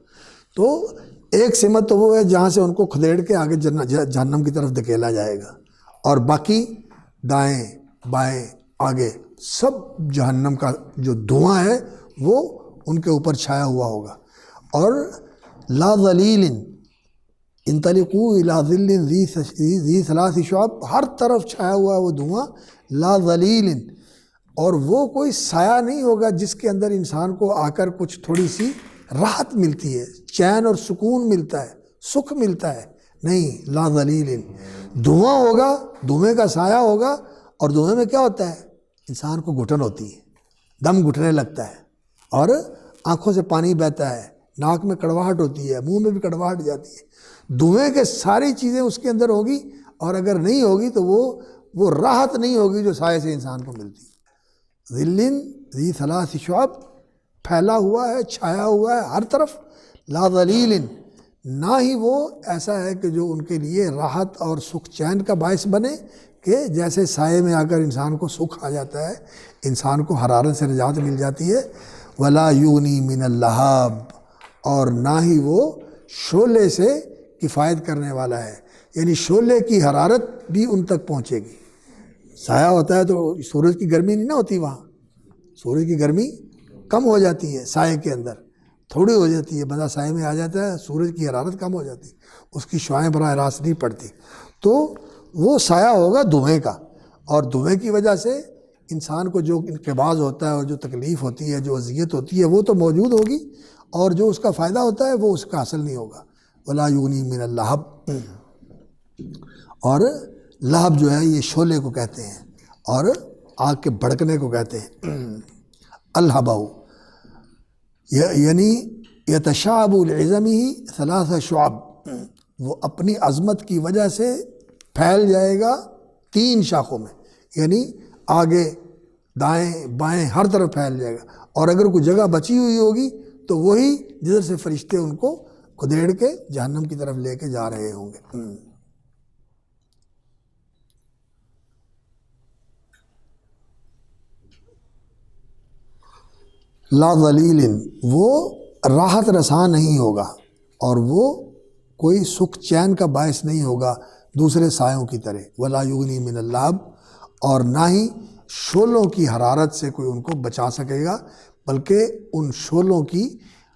B: تو ایک سمت تو وہ ہے جہاں سے ان کو کھدیڑ کے آگے جہنم کی طرف دھکیلا جائے گا، اور باقی دائیں بائیں آگے سب جہنم کا جو دھواں ہے وہ ان کے اوپر چھایا ہوا ہوگا۔ اور لا ظلیل انطلقوا الی ظل ذی ثلاث شعب، ہر طرف چھایا ہوا ہے وہ دھواں، لا ظلیل، اور وہ کوئی سایہ نہیں ہوگا جس کے اندر انسان کو آ کر کچھ تھوڑی سی راحت ملتی ہے، چین اور سکون ملتا ہے، سکھ ملتا ہے، نہیں، لا ظلیل، دھواں ہوگا، دھویں کا سایہ ہوگا، اور دھویں میں کیا ہوتا ہے؟ انسان کو گھٹن ہوتی ہے، دم گھٹنے لگتا ہے، اور آنکھوں سے پانی بہتا ہے، ناک میں کڑواہٹ ہوتی ہے، منہ میں بھی کڑواہٹ جاتی ہے۔ دھویں کے ساری چیزیں اس کے اندر ہوگی، اور اگر نہیں ہوگی تو وہ راحت نہیں ہوگی جو سائے سے انسان کو ملتی ہے۔ ظل ذی ثلاث شعب، پھیلا ہوا ہے، چھایا ہوا ہے ہر طرف، لا ظلیل، نہ ہی وہ ایسا ہے کہ جو ان کے لیے راحت اور سکھ چین کا باعث بنے کہ جیسے سائے میں آ کر انسان کو سکھ آ جاتا ہے، انسان کو حرارت سے نجات مل جاتی ہے۔ ولا یغنی من اللہاب، اور نہ ہی وہ شعلے سے کفایت کرنے والا ہے، یعنی شعلے کی حرارت بھی ان تک پہنچے گی۔ سایہ ہوتا ہے تو سورج کی گرمی نہیں نہ ہوتی، وہاں سورج کی گرمی کم ہو جاتی ہے، سائے کے اندر تھوڑی ہو جاتی ہے، بندہ سائے میں آ جاتا ہے، سورج کی حرارت کم ہو جاتی ہے، اس کی شعائیں براہ راست نہیں پڑتی، تو وہ سایہ ہوگا دھویں کا، اور دھویں کی وجہ سے انسان کو جو انقباض ہوتا ہے اور جو تکلیف ہوتی ہے، جو اذیت ہوتی ہے، وہ تو موجود ہوگی، اور جو اس کا فائدہ ہوتا ہے وہ اس کا حاصل نہیں ہوگا۔ ولا یغنی من اللہب، اور لہب جو ہے یہ شعلے کو کہتے ہیں اور آگ کے بھڑکنے کو کہتے ہیں۔ الہبہ یعنی یتشعب لعظمہ ثلاث شعب، وہ اپنی عظمت کی وجہ سے پھیل جائے گا 3 شاخوں میں، یعنی آگے دائیں بائیں ہر طرف پھیل جائے گا، اور اگر کوئی جگہ بچی ہوئی ہوگی تو وہی جدھر سے فرشتے ان کو کھدیڑ کے جہنم کی طرف لے کے جا رہے ہوں گے۔ لا ظلیل، وہ راحت رساں نہیں ہوگا اور وہ کوئی سکھ چین کا باعث نہیں ہوگا دوسرے سایوں کی طرح، ولا یغنی من اللہب، اور نہ ہی شعلوں کی حرارت سے کوئی ان کو بچا سکے گا، بلکہ ان شعلوں کی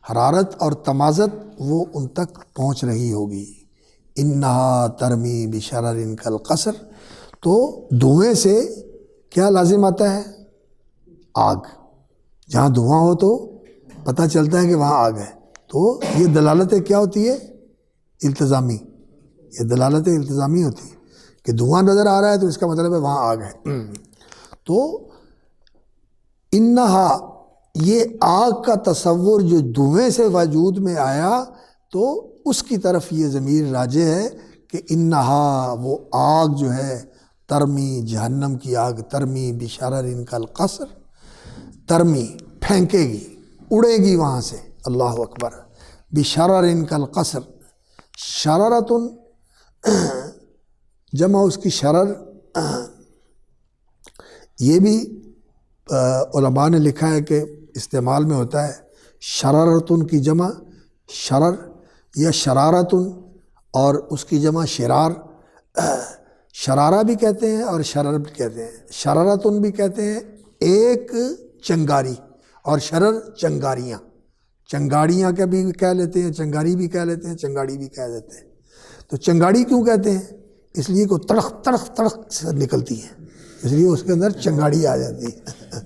B: حرارت اور تمازت وہ ان تک پہنچ رہی ہوگی۔ انہا ترمی بشرر کالقصر، تو دھوئیں سے کیا لازم آتا ہے؟ آگ۔ جہاں دھواں ہو تو پتہ چلتا ہے کہ وہاں آگ ہے، تو یہ دلالت کیا ہوتی ہے؟ التزامی، یہ دلالت التزامی ہوتی ہے کہ دھواں نظر آ رہا ہے تو اس کا مطلب ہے وہاں آگ ہے۔ تو انہا، یہ آگ کا تصور جو دھویں سے وجود میں آیا تو اس کی طرف یہ ضمیر راجع ہے کہ انہا، وہ آگ جو ہے، ترمی، جہنم کی آگ، ترمی بشرر کالقصر، ترمی پھینکے گی، اڑے گی وہاں سے، اللہ اکبر، بشرر کالقصر، شررتن جمع اس کی شرر، یہ بھی علماء نے لکھا ہے کہ استعمال میں ہوتا ہے شررتن کی جمع شرر یا شرارتن، اور اس کی جمع شرار، شرارہ بھی کہتے ہیں اور شرر بھی کہتے ہیں، شرارتن بھی کہتے ہیں ایک چنگاری، اور شرر چنگاریاں، چنگاڑیاں کا بھی کہہ لیتے ہیں، چنگاری بھی کہہ لیتے ہیں، چنگاڑی بھی کہہ دیتے ہیں۔ تو چنگاڑی کیوں کہتے ہیں؟ اس لیے کہ تڑخ تڑخ تڑخ سے نکلتی ہے، اس لیے اس کے اندر چنگاڑی آ جاتی ہے۔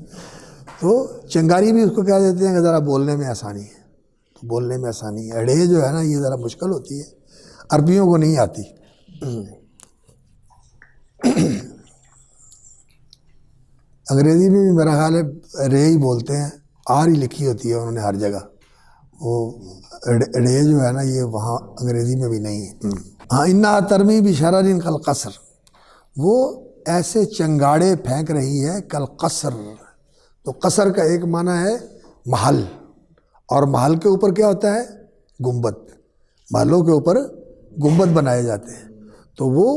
B: تو چنگاری بھی اس کو کہہ دیتے ہیں کہ ذرا بولنے میں آسانی ہے، تو بولنے میں آسانی ہے۔ اڑے جو ہے نا، یہ ذرا مشکل ہوتی ہے، عربیوں کو نہیں آتی۔ انگریزی میں بھی میرا خیال ہے رے ہی بولتے ہیں، آر ہی لکھی ہوتی ہے انہوں نے ہر جگہ، وہ اڑے جو ہے نا یہ وہاں انگریزی میں بھی نہیں ہے۔ ہاں، انہا ترمی بشرر کالقصر، وہ ایسے چنگاڑے پھینک رہی ہے کالقصر۔ تو قصر کا ایک معنی ہے محل، اور محل کے اوپر کیا ہوتا ہے؟ گنبد، محلوں کے اوپر گنبد بنائے جاتے ہیں، تو وہ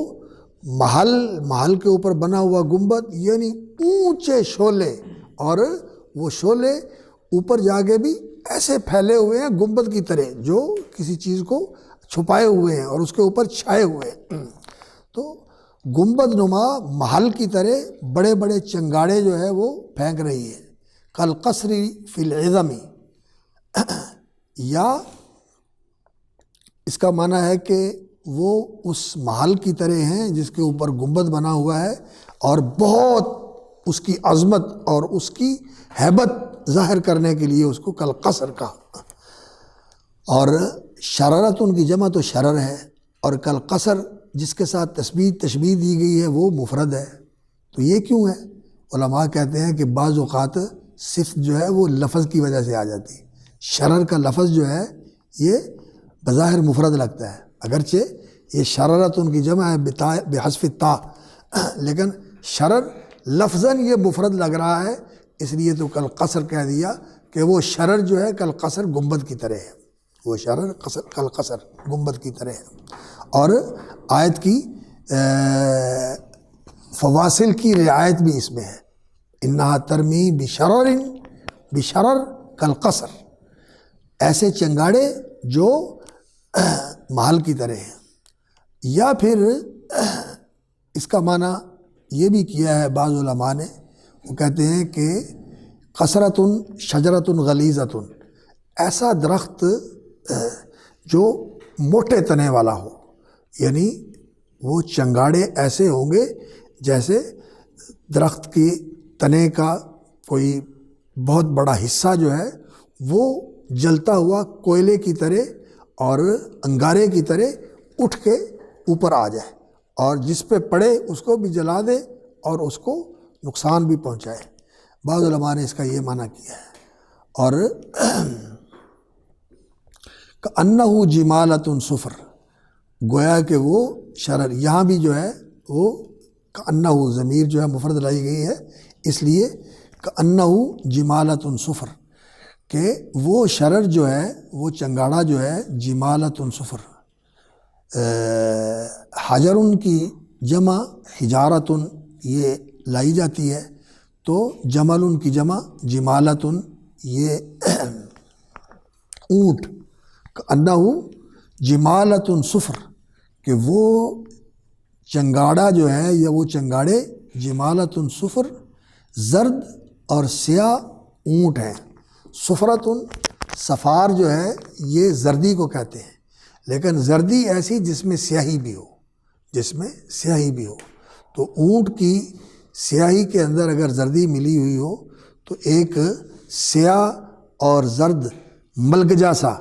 B: محل کے اوپر بنا ہوا گنبد، یعنی اونچے شعلے، اور وہ شعلے اوپر جا کے بھی ایسے پھیلے ہوئے ہیں گنبد کی طرح، جو کسی چیز کو چھپائے ہوئے ہیں اور اس کے اوپر چھائے ہوئے ہیں۔ تو گنبد نما محل کی طرح بڑے بڑے چنگاڑے جو ہے وہ پھینک رہی ہے، کالقصر فی العظم، یا اس کا معنی ہے کہ وہ اس محل کی طرح ہیں جس کے اوپر گنبد بنا ہوا ہے، اور بہت اس کی عظمت اور اس کی ہیبت ظاہر کرنے کے لیے اس کو کالقصر کہا۔ اور شرارتن کی جمع تو شرر ہے، اور کالقصر جس کے ساتھ تشبیہ دی گئی ہے وہ مفرد ہے۔ تو یہ کیوں ہے؟ علماء کہتے ہیں کہ بعض اوقات صفت جو ہے وہ لفظ کی وجہ سے آ جاتی ہے۔ شرر کا لفظ جو ہے یہ بظاہر مفرد لگتا ہے، اگرچہ یہ شرارتن کی جمع ہے بحذف تا، لیکن شرر لفظاً یہ مفرد لگ رہا ہے، اس لیے تو کالقصر کہہ دیا کہ وہ شرر جو ہے کالقصر گنبد کی طرح ہے، وہ شرر کالقصر گنبد کی طرح ہے۔ اور آیت کی فواصل کی رعایت بھی اس میں ہے، انہا ترمی بشرر کالقصر، ایسے چنگاڑے جو محل کی طرح ہیں۔ یا پھر اس کا معنی یہ بھی کیا ہے بعض علماء نے، وہ کہتے ہیں کہ قصرتن شجرتن غلیظتن، ایسا درخت جو موٹے تنے والا ہو، یعنی وہ چنگاڑے ایسے ہوں گے جیسے درخت کی تنے کا کوئی بہت بڑا حصہ جو ہے وہ جلتا ہوا کوئلے کی طرح اور انگارے کی طرح اٹھ کے اوپر آ جائے، اور جس پہ پڑے اس کو بھی جلا دے اور اس کو نقصان بھی پہنچائے۔ بعض علماء نے اس کا یہ معنی کیا ہے۔ اور کأنہ جمالۃ صفر، گویا کہ وہ شرر، یہاں بھی جو ہے وہ کأنہ ضمیر جو ہے مفرد لائی گئی ہے، اس لیے کأنہ جمالۃ صفر، کہ وہ شرر جو ہے، وہ چنگاڑا جو ہے، جمالۃ صفر، حجرن کی جمع حجارتن یہ لائی جاتی ہے، تو جمل کی جمع جمالتن یہ اونٹ، انہو جمالۃ صفر، کہ وہ چنگاڑا جو ہے یا وہ چنگاڑے جمالۃ صفر، زرد اور سیاہ اونٹ ہیں. صفرتن، صفار جو ہے یہ زردی کو کہتے ہیں، لیکن زردی ایسی جس میں سیاہی بھی ہو، جس میں سیاہی بھی ہو. تو اونٹ کی سیاہی کے اندر اگر زردی ملی ہوئی ہو تو ایک سیاہ اور زرد ملگجا سا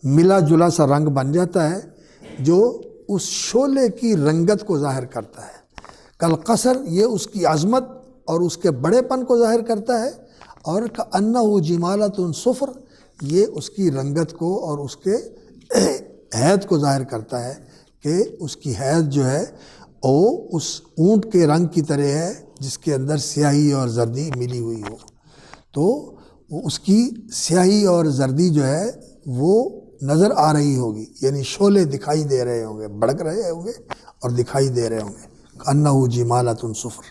B: ملا جلا سا رنگ بن جاتا ہے جو اس شعلے کی رنگت کو ظاہر کرتا ہے. کالقصر، یہ اس کی عظمت اور اس کے بڑے پن کو ظاہر کرتا ہے، اور کأنہ جمالۃ صفر، یہ اس کی رنگت کو اور اس کے حید کو ظاہر کرتا ہے کہ اس کی حید جو ہے وہ اس اونٹ کے رنگ کی طرح ہے جس کے اندر سیاہی اور زردی ملی ہوئی ہو. تو اس کی سیاہی اور زردی جو ہے وہ نظر آ رہی ہوگی، یعنی شعلے دکھائی دے رہے ہوں گے، بھڑک رہے ہوں گے اور دکھائی دے رہے ہوں گے. کأنہ جمالۃ صفر.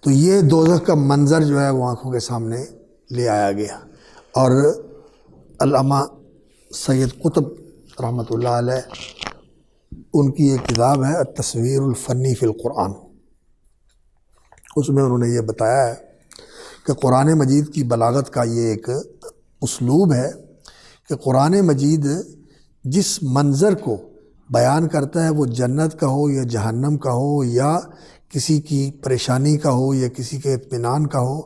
B: تو یہ دوزخ کا منظر جو ہے وہ آنکھوں کے سامنے لے آیا گیا. اور علامہ سید قطب رحمۃ اللہ علیہ، ان کی ایک کتاب ہے التصویر الفنی فی القرآن، اس میں انہوں نے یہ بتایا ہے کہ قرآن مجید کی بلاغت کا یہ ایک اسلوب ہے کہ قرآن مجید جس منظر کو بیان کرتا ہے، وہ جنت کا ہو یا جہنم کا ہو یا کسی کی پریشانی کا ہو یا کسی کے اطمینان کا ہو،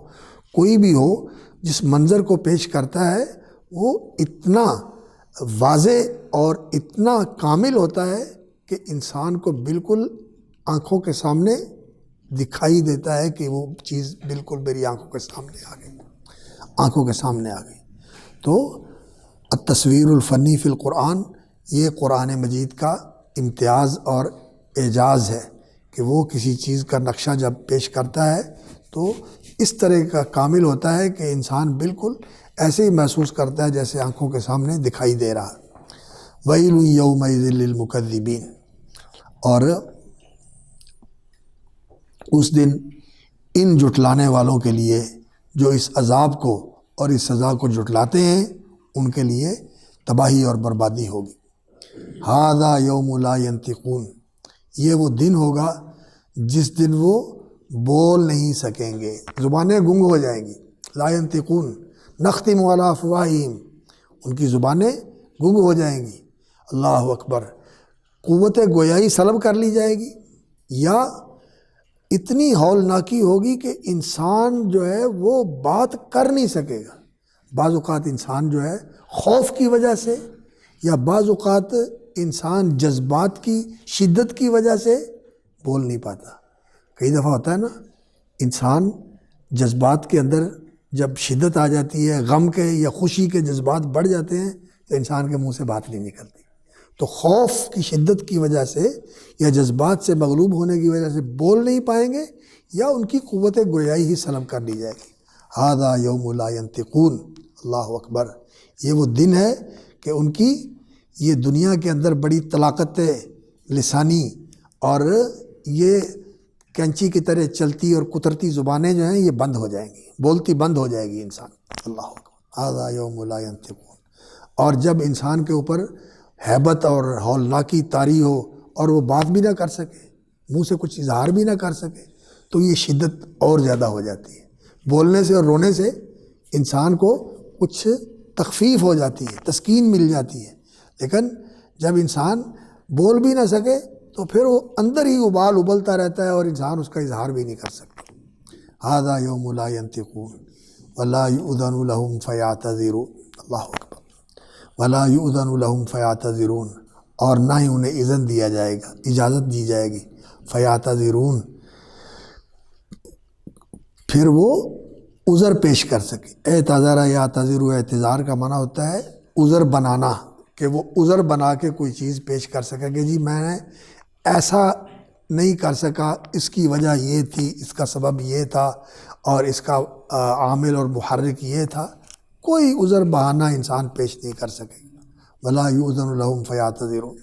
B: کوئی بھی ہو، جس منظر کو پیش کرتا ہے وہ اتنا واضح اور اتنا کامل ہوتا ہے کہ انسان کو بالکل آنکھوں کے سامنے دکھائی دیتا ہے کہ وہ چیز بالکل میری آنکھوں کے سامنے آ گئی، آنکھوں کے سامنے آ گئی. تو التصویر الفنی فی القرآن یہ قرآن مجید کا امتیاز اور اعجاز ہے کہ وہ کسی چیز کا نقشہ جب پیش کرتا ہے تو اس طرح کا کامل ہوتا ہے کہ انسان بالکل ایسے ہی محسوس کرتا ہے جیسے آنکھوں کے سامنے دکھائی دے رہا. وَيْلٌ يَوْمَئِذٍ لِّلْمُكَذِّبِينَ، اور اس دن ان جھٹلانے والوں کے لیے جو اس عذاب کو اور اس سزا کو جھٹلاتے ہیں، ان کے لیے تباہی اور بربادی ہوگی. هَذَا يَوْمُ لَا يَنْطِقُونَ، یہ وہ دن ہوگا جس دن وہ بول نہیں سکیں گے، زبانیں گنگ ہو جائیں گی. لا ينطقون نختم علی افواہہم، ان کی زبانیں گنگ ہو جائیں گی. اللہ اکبر، قوت گویائی سلب کر لی جائے گی، یا اتنی ہولناکی ہوگی کہ انسان جو ہے وہ بات کر نہیں سکے گا. بعض اوقات انسان جو ہے خوف کی وجہ سے یا بعض اوقات انسان جذبات کی شدت کی وجہ سے بول نہیں پاتا. کئی دفعہ ہوتا ہے نا، انسان جذبات کے اندر جب شدت آ جاتی ہے، غم کے یا خوشی کے جذبات بڑھ جاتے ہیں تو انسان کے منہ سے بات نہیں نکلتی. تو خوف کی شدت کی وجہ سے یا جذبات سے مغلوب ہونے کی وجہ سے بول نہیں پائیں گے، یا ان کی قوت گویائی ہی سلب کر لی جائے گی. ھذا یوم لا ینطقون، اللہ اکبر، یہ وہ دن ہے کہ ان کی یہ دنیا کے اندر بڑی طلاقت لسانی اور یہ کینچی کی طرح چلتی اور کترتی زبانیں جو ہیں یہ بند ہو جائیں گی، بولتی بند ہو جائے گی انسان. اللہ اکبر، ھذا یوم لا ینطقون. اور جب انسان کے اوپر ہیبت اور ہولناکی طاری ہو اور وہ بات بھی نہ کر سکے، منہ سے کچھ اظہار بھی نہ کر سکے، تو یہ شدت اور زیادہ ہو جاتی ہے. بولنے سے اور رونے سے انسان کو کچھ تخفیف ہو جاتی ہے، تسکین مل جاتی ہے. لیکن جب انسان بول بھی نہ سکے تو پھر وہ اندر ہی ابال ابلتا رہتا ہے اور انسان اس کا اظہار بھی نہیں کر سکتا. ھذا یوم لا ینطقون ولا یؤذن لهم فیعتذرون، اللہ اکبر، ولا یؤذن لهم فیعتذرون، اور نہ ہی انہیں اذن دیا جائے گا، اجازت دی جائے گی. فیعتذرون، پھر وہ عذر پیش کر سکے. اعتذر یعتذر، اعتذار کا معنی ہوتا ہے عذر بنانا، کہ وہ عذر بنا کے کوئی چیز پیش کر سکے کہ جی میں نے ایسا نہیں کر سکا، اس کی وجہ یہ تھی، اس کا سبب یہ تھا، اور اس کا عامل اور محرک یہ تھا. کوئی عذر بہانہ انسان پیش نہیں کر سکے. ولا یؤذن لهم فیعتذرون،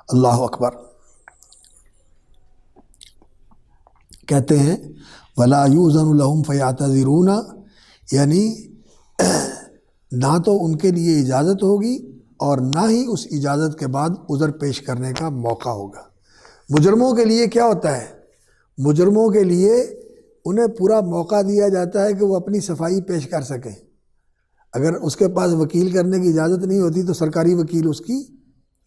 B: اللہ اکبر. کہتے ہیں ولا یؤذن لهم فیعتذرون، یعنی نہ تو ان کے لیے اجازت ہوگی اور نہ ہی اس اجازت کے بعد عذر پیش کرنے کا موقع ہوگا۔ مجرموں کے لیے کیا ہوتا ہے؟ مجرموں کے لیے انہیں پورا موقع دیا جاتا ہے کہ وہ اپنی صفائی پیش کر سکیں۔ اگر اس کے پاس وکیل کرنے کی اجازت نہیں ہوتی تو سرکاری وکیل اس کی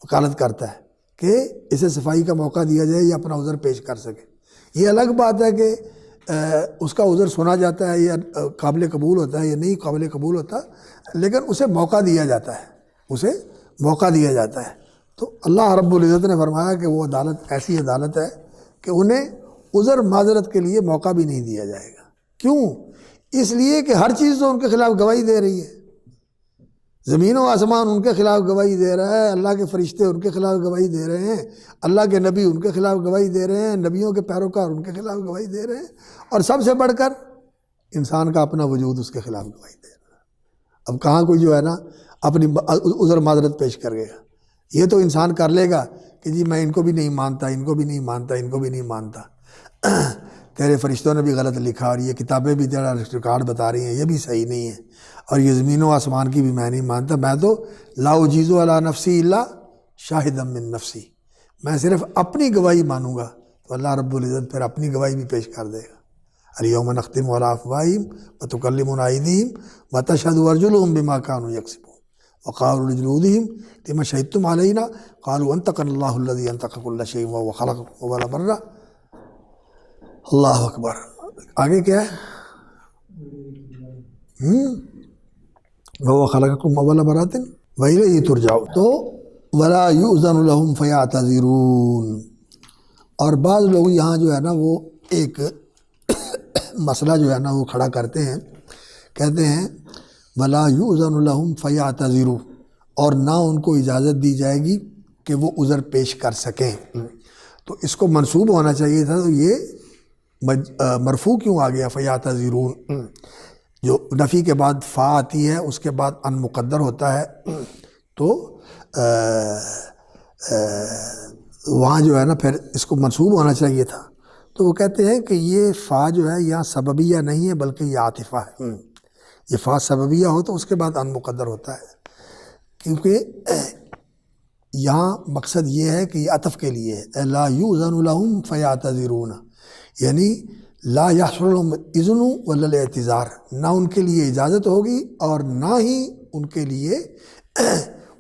B: وکالت کرتا ہے کہ اسے صفائی کا موقع دیا جائے یا اپنا عذر پیش کر سکے۔ یہ الگ بات ہے کہ اس کا عذر سنا جاتا ہے یا قابل قبول ہوتا ہے یا نہیں قابل قبول ہوتا، لیکن اسے موقع دیا جاتا ہے، اسے موقع دیا جاتا ہے۔ تو اللہ رب العزت نے فرمایا کہ وہ عدالت ایسی عدالت ہے کہ انہیں عذر معذرت کے لیے موقع بھی نہیں دیا جائے گا۔ کیوں؟ اس لیے کہ ہر چیز تو ان کے خلاف گواہی دے رہی ہے۔ زمین و آسمان ان کے خلاف گواہی دے رہا ہے، اللہ کے فرشتے ان کے خلاف گواہی دے رہے ہیں، اللہ کے نبی ان کے خلاف گواہی دے رہے ہیں، نبیوں کے پیروکار ان کے خلاف گواہی دے رہے ہیں، اور سب سے بڑھ کر انسان کا اپنا وجود اس کے خلاف گواہی دے رہا ہے۔ اب کہاں کوئی جو ہے نا اپنی عذر معذرت پیش کر گیا؟ یہ تو انسان کر لے گا کہ جی میں ان کو بھی نہیں مانتا، ان کو بھی نہیں مانتا، ان کو بھی نہیں مانتا، تیرے فرشتوں نے بھی غلط لکھا اور یہ کتابیں بھی تیرا ریکارڈ بتا رہی ہیں یہ بھی صحیح نہیں ہے، اور یہ زمین و آسمان کی بھی میں نہیں مانتا، میں تو لا اجیز علی نفسی الا شاہدا من نفسی، میں صرف اپنی گواہی مانوں گا۔ تو اللہ رب العزت پھر اپنی گواہی بھی پیش کر دے گا۔ الیوم نختم علی افواہہم وتکلمنا ایدیہم وتشہد ارجلہم بما کانوا یکسبون وقالوا لجلودہم لما شہدتم علینا قالوا انطقنا اللہ الذی انطق کل شیء وہو خلقکم اول مرہ۔ اللہ اکبر۔ آگے کیا ہے؟ وَهُوَ خَلَقَكُمْ أَوَّلَ مَرَّةٍ وَإِلَيْهِ تُرْجَعُونَ۔ تو وَلَا يُؤْذَنُ لَهُمْ فَيَعْتَذِرُونَ۔ اور بعض لوگ یہاں جو ہے نا وہ ایک مسئلہ جو ہے نا وہ کھڑا کرتے ہیں، کہتے ہیں وَلَا يُؤْذَنُ لَهُمْ فَيَعْتَذِرُوا، اور نہ ان کو اجازت دی جائے گی کہ وہ عذر پیش کر سکیں۔ تو اس کو منصوب ہونا چاہیے تھا، تو یہ مرفوع کیوں آ گیا فیعتذرون؟ جو نفی کے بعد فا آتی ہے اس کے بعد ان مقدر ہوتا ہے، تو وہاں جو ہے نا پھر اس کو منصوب ہونا چاہیے تھا۔ تو وہ کہتے ہیں کہ یہ فا جو ہے یہاں سببیہ نہیں ہے بلکہ یہ عاطفہ ہے۔ یہ فا سببیہ ہو تو اس کے بعد ان مقدر ہوتا ہے، کیونکہ یہاں مقصد یہ ہے کہ یہ عطف کے لیے ہے، لا یؤذن لہم فیعتذرون، یعنی لا یحصل لہم اذن ولا الاعتذار، نہ ان کے لیے اجازت ہوگی اور نہ ہی ان کے لیے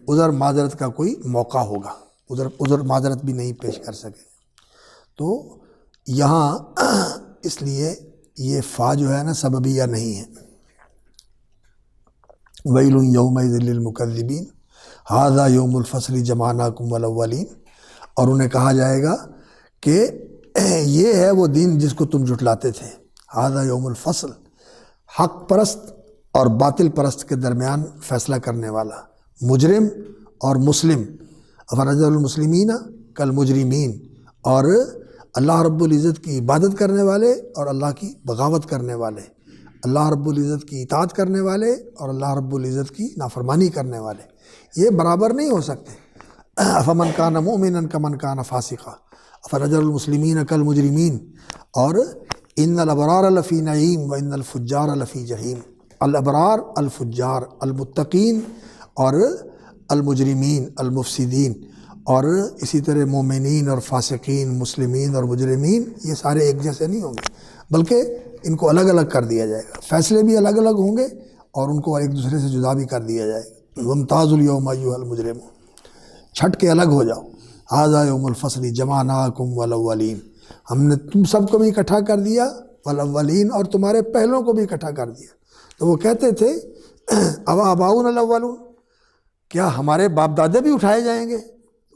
B: عذر معذرت کا کوئی موقع ہوگا، عذر معذرت بھی نہیں پیش کر سکے۔ تو یہاں اس لیے یہ فا جو ہے نا سببیہ نہیں ہے۔ ویل یومئذ للمکذبین ھذا یوم الفصل جمعناکم والاولین، اور انہیں کہا جائے گا کہ یہ ہے وہ دن جس کو تم جھٹلاتے تھے، ھذا یوم الفصل، حق پرست اور باطل پرست کے درمیان فیصلہ کرنے والا، مجرم اور مسلم، افنجعل المسلمین کالمجرمین، اور اللہ رب العزت کی عبادت کرنے والے اور اللہ کی بغاوت کرنے والے، اللہ رب العزت کی اطاعت کرنے والے اور اللہ رب العزت کی نافرمانی کرنے والے، یہ برابر نہیں ہو سکتے۔ افمن کان مؤمنا کمن کان فاسقا افنجعل المسلمین کالمجرمین، اور ان الابرار لفی نعیم و ان الفجار لفی جحیم، الابرار الفجار، المتقین اور المجرمین المفسدین، اور اسی طرح مومنین اور فاسقین، مسلمین اور مجرمین، یہ سارے ایک جیسے نہیں ہوں گے بلکہ ان کو الگ الگ کر دیا جائے گا، فیصلے بھی الگ الگ ہوں گے اور ان کو ایک دوسرے سے جدا بھی کر دیا جائے گا۔ وامتازوا اليوم ایھا المجرمون، چھٹ کے الگ ہو جاؤ، ھذا یوم الفصل جمعناکم والاولین، ہم نے تم سب کو بھی اکٹھا کر دیا، والاولین، اور تمہارے پہلوں کو بھی اکٹھا کر دیا۔ تو وہ کہتے تھے آباؤنا الاولون، کیا ہمارے باپ دادے بھی اٹھائے جائیں گے؟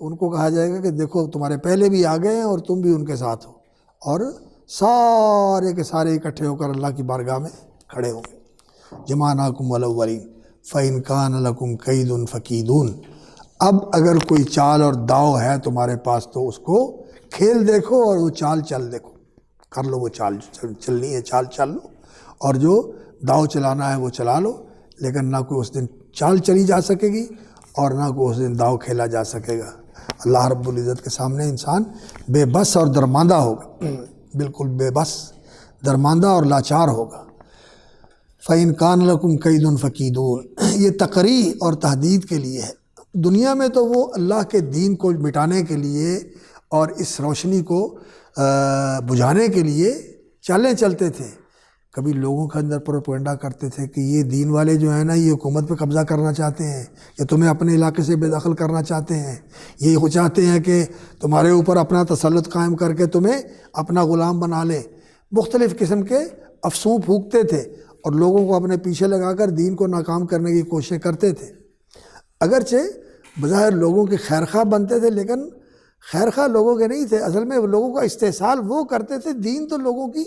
B: ان کو کہا جائے گا کہ دیکھو تمہارے پہلے بھی آ گئے ہیں اور تم بھی ان کے ساتھ ہو، اور سارے کے سارے اکٹھے ہو کر اللہ کی بارگاہ میں کھڑے ہوں گے۔ جمعناکم والاولین فإن کان لکم کید فکیدون، اب اگر کوئی چال اور داؤ ہے تمہارے پاس تو اس کو کھیل دیکھو اور وہ چال چل دیکھو، کر لو، وہ چال چلنی ہے چال چل لو، اور جو داؤ چلانا ہے وہ چلا لو، لیکن نہ کوئی اس دن چال چلی جا سکے گی اور نہ کوئی اس دن داؤ کھیلا جا سکے گا۔ اللہ رب العزت کے سامنے انسان بے بس اور درماندہ ہوگا، بالکل بے بس، درماندہ اور لاچار ہوگا۔ فَإِنْ كَانَ لَكُمْ كَيْدٌ فَكِيدُونِ، یہ تقریر اور تہدید کے لیے ہے۔ دنیا میں تو وہ اللہ کے دین کو مٹانے کے لیے اور اس روشنی کو بجھانے کے لیے چالیں چلتے تھے، کبھی لوگوں کے اندر پروپیگنڈا کرتے تھے کہ یہ دین والے جو ہیں نا یہ حکومت پہ قبضہ کرنا چاہتے ہیں، یا تمہیں اپنے علاقے سے بے دخل کرنا چاہتے ہیں، یہ چاہتے ہیں کہ تمہارے اوپر اپنا تسلط قائم کر کے تمہیں اپنا غلام بنا لیں۔ مختلف قسم کے افسوں پھونکتے تھے اور لوگوں کو اپنے پیچھے لگا کر دین کو ناکام کرنے کی کوششیں کرتے تھے۔ اگرچہ بظاہر لوگوں کے خیرخواہ بنتے تھے، لیکن خیرخواہ لوگوں کے نہیں تھے، اصل میں لوگوں کا استحصال وہ کرتے تھے۔ دین تو لوگوں کی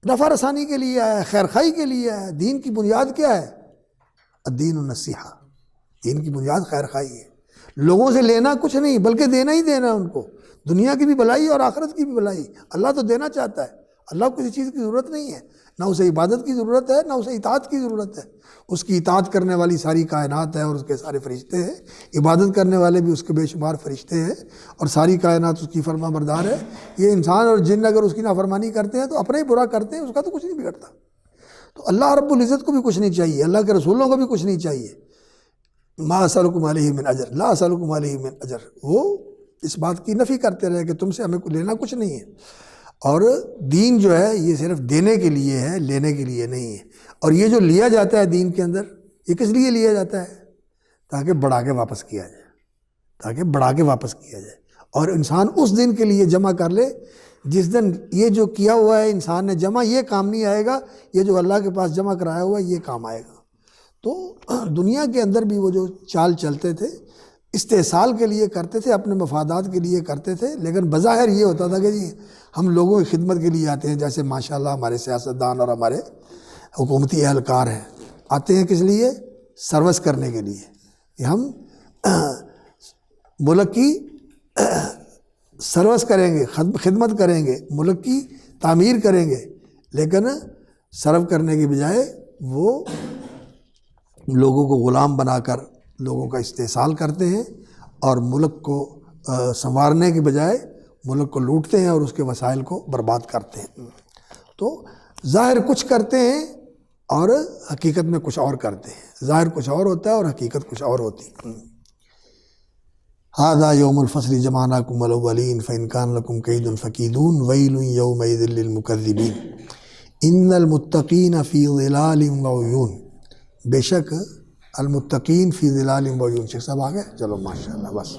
B: نفع رسانی کے لیے آیا ہے، خیرخواہی کے لیے آیا ہے۔ دین کی بنیاد کیا ہے؟ الدین النصیحہ، دین کی بنیاد خیرخواہی ہے۔ لوگوں سے لینا کچھ نہیں بلکہ دینا ہی دینا ہے ان کو، دنیا کی بھی بھلائی اور آخرت کی بھی بھلائی۔ اللہ تو دینا چاہتا ہے، اللہ کو کسی چیز کی ضرورت نہیں ہے، نہ اسے عبادت کی ضرورت ہے نہ اسے اطاعت کی ضرورت ہے۔ اس کی اطاعت کرنے والی ساری کائنات ہے اور اس کے سارے فرشتے ہیں، عبادت کرنے والے بھی اس کے بے شمار فرشتے ہیں، اور ساری کائنات اس کی فرما بردار ہے۔ یہ انسان اور جن اگر اس کی نافرمانی کرتے ہیں تو اپنا ہی برا کرتے ہیں، اس کا تو کچھ نہیں بگڑتا۔ تو اللہ رب العزت کو بھی کچھ نہیں چاہیے، اللہ کے رسولوں کو بھی کچھ نہیں چاہیے۔ ما اسألکم علیہ من اجر، لا اسألکم علیہ من اجر، وہ اس بات کی نفی کرتے رہے کہ تم سے ہمیں لینا کچھ نہیں ہے۔ اور دین جو ہے یہ صرف دینے کے لیے ہے، لینے کے لیے نہیں ہے۔ اور یہ جو لیا جاتا ہے دین کے اندر، یہ کس لیے لیا جاتا ہے؟ تاکہ بڑھا کے واپس کیا جائے، تاکہ بڑھا کے واپس کیا جائے، اور انسان اس دن کے لیے جمع کر لے جس دن یہ جو کیا ہوا ہے انسان نے جمع، یہ کام نہیں آئے گا، یہ جو اللہ کے پاس جمع کرایا ہوا ہے یہ کام آئے گا۔ تو دنیا کے اندر بھی وہ جو چال چلتے تھے، استحصال کے لیے کرتے تھے، اپنے مفادات کے لیے کرتے تھے، لیکن بظاہر یہ ہوتا تھا کہ جی ہم لوگوں کی خدمت کے لیے آتے ہیں، جیسے ماشاءاللہ ہمارے سیاستدان اور ہمارے حکومتی اہلکار ہیں، آتے ہیں کس لیے؟ سروس کرنے کے لیے، کہ ہم ملک کی سروس کریں گے، خدمت کریں گے، ملک کی تعمیر کریں گے، لیکن سرو کرنے کی بجائے وہ لوگوں کو غلام بنا کر لوگوں کا استحصال کرتے ہیں، اور ملک کو سنوارنے کے بجائے ملک کو لوٹتے ہیں اور اس کے وسائل کو برباد کرتے ہیں۔ تو ظاہر کچھ کرتے ہیں اور حقیقت میں کچھ اور کرتے ہیں، ظاہر کچھ اور ہوتا ہے اور حقیقت کچھ اور ہوتی ہے۔ ھذا یوم الفصل جمعناکم الاولین فإن کان لکم کید فکیدون ویل یومئذ للمکذبین ان المتقین فی ظلال وعیون، بے شک المتقین فی ظلال وعیون۔ شیخ صاحب آگئے؟ چلو ماشاءاللہ، بس